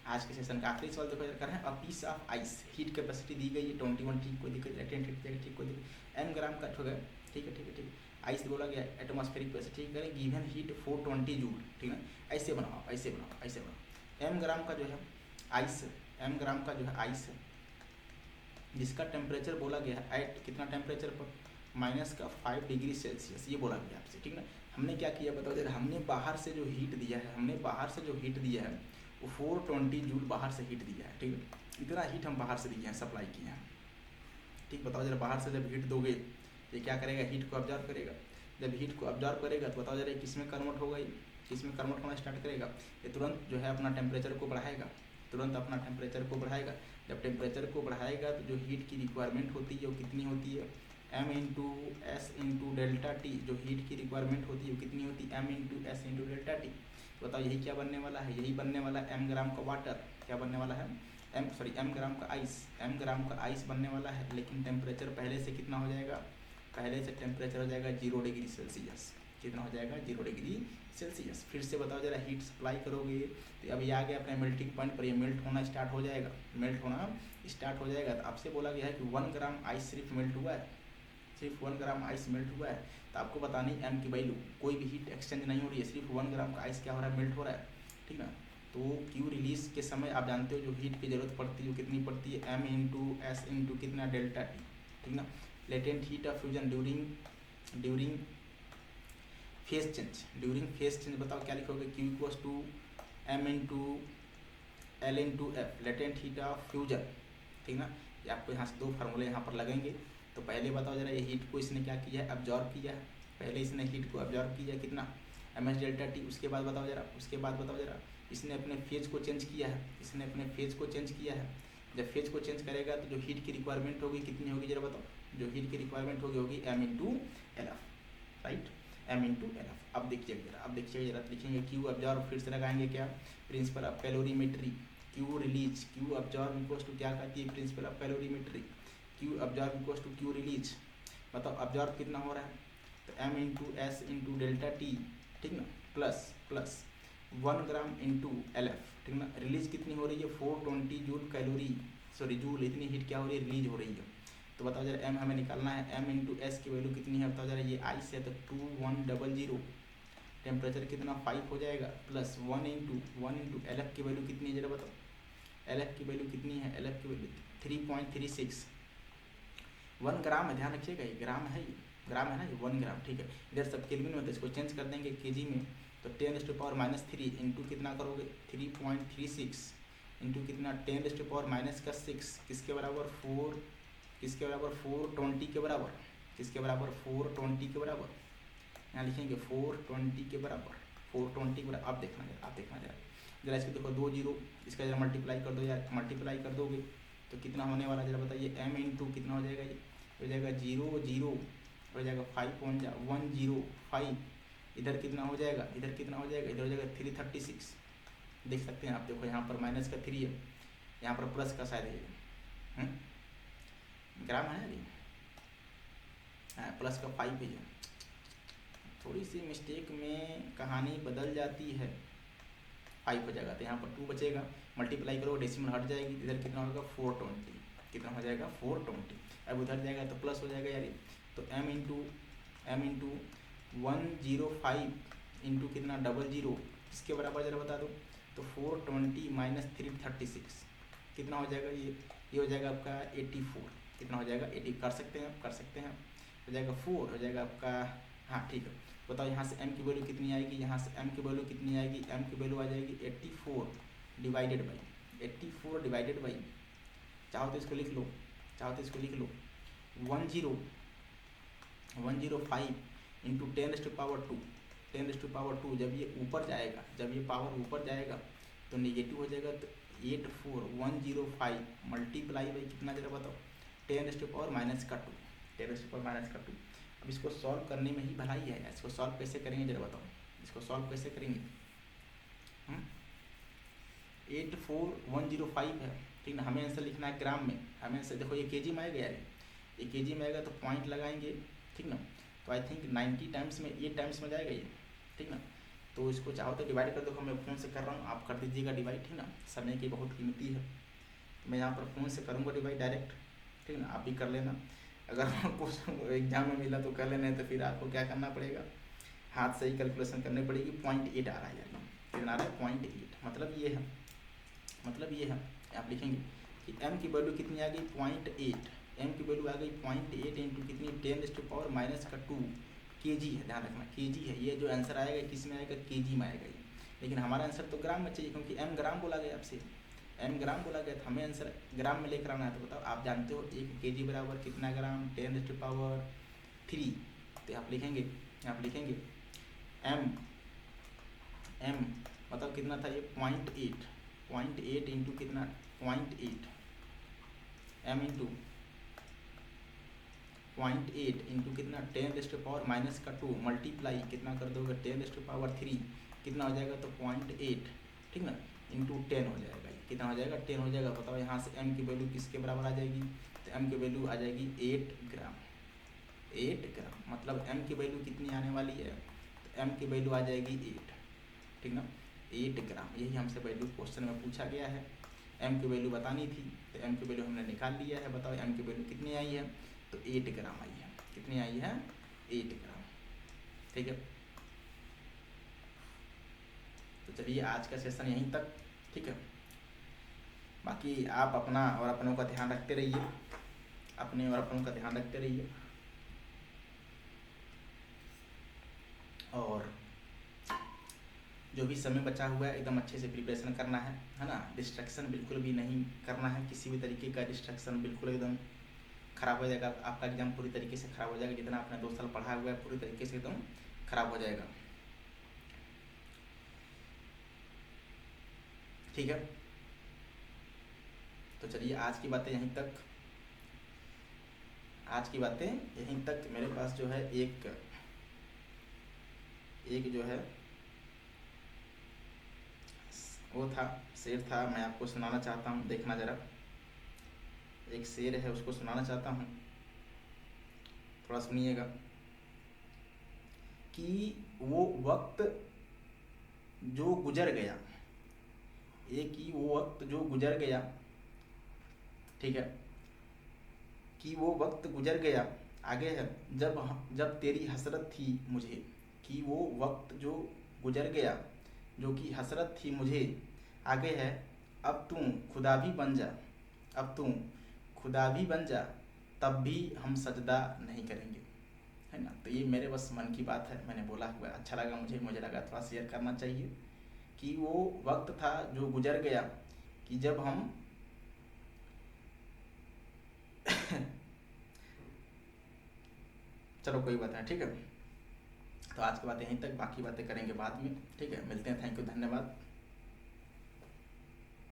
आज के सेशन का आखिरी सवाल देखो कर रहे हैं, a piece of ice, heat capacity दी गई है 21, ठीक कोई दिक्कत, लेटेंट हीट ठीक कोई दिक्कत, एम ग्राम का हो गया, ठीक है ठीक है ठीक है। आइस बोला गया एटमॉस्फेरिक प्रेशर, ठीक करें, गिवन हीट 420 जूल, ठीक है। ऐसे बनाओ ऐसे बनाओ ऐसे बनाओ। एम ग्राम का जो है आइस, एम ग्राम का जो है आइस है, जिसका टेम्परेचर बोला गया है एट कितना टेम्परेचर पर, -5 डिग्री सेल्सियस, ये बोला गया आपसे, ठीक ना। हमने क्या किया बताओ जरा, हमने बाहर से जो हीट दिया है, हमने बाहर से जो हीट दिया है वो 420 जूल बाहर से हीट दिया है, ठीक है। इतना हीट हम बाहर से दिए हैं, सप्लाई किए हैं, ठीक। बताओ जरा बाहर से जब हीट दोगे ये क्या करेगा, हीट को ऑब्जर्व करेगा। जब हीट को ऑब्जर्व करेगा तो बताओ जरा किस में कन्वर्ट होगा, किस में कन्वर्ट होना स्टार्ट करेगा, ये तुरंत जो है अपना टेम्परेचर को बढ़ाएगा, तुरंत अपना टेम्परेचर को बढ़ाएगा। जब टेम्परेचर को बढ़ाएगा तो जो हीट की रिक्वायरमेंट होती है वो कितनी होती है, m into S into delta T, जो हीट की रिक्वायरमेंट होती है वो कितनी होती है, m into S into delta T. बताओ यही क्या बनने वाला है, यही बनने वाला है m ग्राम का वाटर, क्या बनने वाला है m ग्राम का आइस, m ग्राम का आइस बनने वाला है। लेकिन टेम्परेचर पहले से कितना हो जाएगा, पहले से टेम्परेचर हो जाएगा 0 डिग्री सेल्सियस, कितना हो जाएगा 0 डिग्री सेल्सियस। फिर से बताओ जरा हीट सप्लाई करोगे तो अभी आ गया अपने मेल्टिंग पॉइंट पर, ये मेल्ट होना स्टार्ट हो जाएगा, मेल्ट होना स्टार्ट हो जाएगा। तो आपसे बोला गया है कि 1 ग्राम आइस सिर्फ मेल्ट हुआ है, सिर्फ 1 ग्राम आइस मेल्ट हुआ है। तो आपको बतानी एम की वैल्यू, कोई भी हीट एक्सचेंज नहीं हो रही है, सिर्फ 1 ग्राम का आइस क्या हो रहा है, मेल्ट हो रहा है, ठीक ना। तो क्यू रिलीज के समय आप जानते हो जो हीट की जरूरत पड़ती है वो कितनी पड़ती है, m इंटू एस इंटू कितना डेल्टा टी, ठीक ना। Latent heat of fusion during phase change, during phase change बताओ क्या लिखोगे, Q equals to m into L into F, latent heat of fusion, ठीक ना। ये आपको यहाँ से दो फार्मूले यहाँ पर लगेंगे। तो पहले बताओ जरा ये हीट को इसने क्या किया है, अब्जॉर्ब किया है, पहले इसने हीट को अब्जॉर्ब किया है कितना, एम एस डेल्टा टी। उसके बाद बताओ जरा इसने अपने फेज को चेंज किया है, इसने अपने फेज को चेंज किया है। जब फेज को चेंज करेगा तो जो हीट की रिक्वायरमेंट होगी कितनी होगी जरा बताओ, जो हीट की रिक्वायरमेंट होगी m into L F, right, m into L F. अब देखिए जरा लिखेंगे क्यू अब्जॉर्ब, फिर से लगाएंगे क्या, principle of calorimetry, Q release, Q absorb equals to क्या कहती है, principle of calorimetry, Q absorb equals to Q release. बताओ अब्जॉर्ब कितना हो रहा है, तो m into S into delta T, ठीक ना, plus 1 gram into L F, ठीक ना। रिलीज कितनी हो रही है, 420 जूल, इतनी हीट क्या हो रही है, रिलीज हो रही है। तो बताओ जरा m हमें निकालना है, m इंटू एस की वैल्यू कितनी है, बताओ जरा, ये आइस है तो 2100, टेम्परेचर कितना 5 हो जाएगा, प्लस 1 इंटू एल एफ की वैल्यू कितनी है जरा बताओ, एल एफ की वैल्यू कितनी है, एल एफ की वैल्यू 3.36, 1 ग्राम है, ध्यान रखिएगा ये ग्राम है, ये ग्राम है ना, ये 1 ग्राम, ठीक है। इधर सब केल्विन में, तो इसको चेंज कर देंगे केजी में, तो 10⁻³ इंटू कितना करोगे 3.36 इंटू कितना 10⁻⁻6 किसके बराबर 4, किसके बराबर 420 के बराबर, किसके बराबर 420 के बराबर, यहाँ लिखेंगे 420 के बराबर, 420 के बराबर। आप देखना जरा इसको देखो 2 जीरो, इसका जरा मल्टीप्लाई कर दो यार, मल्टीप्लाई कर दोगे तो कितना होने वाला जरा बताइए, m इंटू कितना हो जाएगा, ये हो जाएगा 0 हो जाएगा 105, इधर कितना हो जाएगा, इधर हो जाएगा 336। देख सकते हैं आप, देखो यहाँ पर माइनस का 3 है, यहाँ पर प्लस का शायद है, ग्राम है अभी, प्लस का 5 है। थोड़ी सी मिस्टेक में कहानी बदल जाती है, 5 हो जाएगा तो यहाँ पर 2 बचेगा, मल्टीप्लाई करो डेसिमल हट जाएगी, इधर कितना होगा 420, कितना हो जाएगा 420। अब उधर जाएगा तो प्लस हो जाएगा यार, तो m इंटू 105 इंटू कितना 00, इसके बराबर जरा बता दो, तो 420 माइनस 336 कितना हो जाएगा, ये हो जाएगा आपका 84, कितना हो जाएगा 80, कर सकते हैं, हो जाएगा 4, हो जाएगा आपका, हाँ ठीक है। बताओ यहाँ से m की वैल्यू कितनी आएगी, यहाँ से m की वैल्यू कितनी आएगी, m की वैल्यू आ जाएगी 84 डिवाइडेड बाई, चाहो तो इसको लिख लो, 105 इंटू 10⁻², जब ये ऊपर जाएगा, जब ये पावर ऊपर जाएगा तो नेगेटिव हो जाएगा, तो 84105 मल्टीप्लाई बाई कितना जरा बताओ, 10⁻²। अब इसको सॉल्व करने में ही भलाई है, इसको सॉल्व कैसे करेंगे जरा बताओ, इसको सॉल्व कैसे करेंगे, 84105 है, ठीक ना। हमें आंसर लिखना है ग्राम में, हमें आंसर देखो ये केजी में आएगा यार, ये केजी में आएगा तो पॉइंट लगाएंगे, ठीक ना। तो आई थिंक 90 टाइम्स में, 8 टाइम्स में जाएगा ये, ठीक ना। तो इसको चाहो तो डिवाइड कर दो, मैं फ़ोन से कर रहा हूँ, आप कर दीजिएगा डिवाइड, ठीक ना, समय की बहुत कीमती है। मैं यहाँ पर फ़ोन से करूँगा डिवाइड डायरेक्ट, ठीक ना, आप भी कर लेना। अगर कुछ एग्जाम में मिला तो कर लेना, तो फिर आपको क्या करना पड़ेगा, हाथ से ही कैलकुलेशन करनी पड़ेगी। 0.8 आ रहा है यार, कितना आ रहा है 0.8, मतलब ये है आप लिखेंगे कि m की वैल्यू कितनी आ गई 0.8, m की वैल्यू आ गई 0.8 इंटू कितनी 10⁻⁻² kg है, ध्यान रखना kg है। ये जो आंसर आएगा किस में आएगा, kg में आएगा ये, लेकिन हमारा आंसर तो ग्राम में चाहिए, क्योंकि m ग्राम बोला गया आपसे, m ग्राम बोला गया, तो हमें आंसर ग्राम में लेकर आना है। तो बताओ, आप जानते हो 1 kg बराबर कितना ग्राम, 10⁻3। तो आप लिखेंगे m मतलब कितना था ये 0.8 इंटू कितना 0.8, m इंटू 0.8 इंटू कितना 10⁻⁻² मल्टीप्लाई कितना कर दोगे 10⁻3, कितना हो जाएगा, तो 0.8, ठीक ना, इंटू 10 हो जाएगा, कितना हो जाएगा 10 हो जाएगा। बताओ यहाँ से m की वैल्यू किसके बराबर आ जाएगी, तो m की वैल्यू आ जाएगी 8 ग्राम, मतलब m की वैल्यू कितनी आने वाली है, तो m की वैल्यू आ जाएगी 8, ठीक ना, 8 ग्राम। यही हमसे वैल्यू क्वेश्चन में पूछा गया है, m की वैल्यू बतानी थी, तो m की वैल्यू हमने निकाल लिया है। बताओ m की वैल्यू कितनी आई है, तो 8 ग्राम आई है, कितनी आई है 8 ग्राम, ठीक है। तो चलिए आज का सेशन यहीं तक, ठीक है। बाकी आप अपना और अपनों का ध्यान रखते रहिए, और जो भी समय बचा हुआ है एकदम अच्छे से प्रिपरेशन करना है ना। डिस्ट्रैक्शन बिल्कुल भी नहीं करना है, किसी भी तरीके का डिस्ट्रैक्शन बिल्कुल एकदम ख़राब हो जाएगा, आपका एग्जाम पूरी तरीके से ख़राब हो जाएगा। जितना आपने 2 साल पढ़ा हुआ है पूरी तरीके से एकदम ख़राब हो जाएगा, ठीक है। तो चलिए आज की बातें यहीं तक। मेरे पास जो है एक जो है वो था, शेर था, मैं आपको सुनाना चाहता हूँ, देखना ज़रा। एक शेर है, उसको सुनाना चाहता हूँ, थोड़ा सुनिएगा। कि वो वक्त जो गुजर गया, वो वक्त जो गुजर गया, ठीक है, कि वो वक्त गुजर गया, आगे है, जब तेरी हसरत थी मुझे, कि वो वक्त जो गुजर गया जो कि हसरत थी मुझे, आगे है, अब तू खुदा भी बन जा, तब भी हम सजदा नहीं करेंगे, है ना। तो ये मेरे बस मन की बात है, मैंने बोला हुआ, अच्छा लगा मुझे लगा थोड़ा शेयर करना चाहिए। कि वो वक्त था जो गुजर गया, कि जब हम चलो कोई बात नहीं, ठीक है। तो आज की बातें यहीं तक, बाकी बातें करेंगे बाद में, ठीक है। मिलते हैं, थैंक यू, धन्यवाद।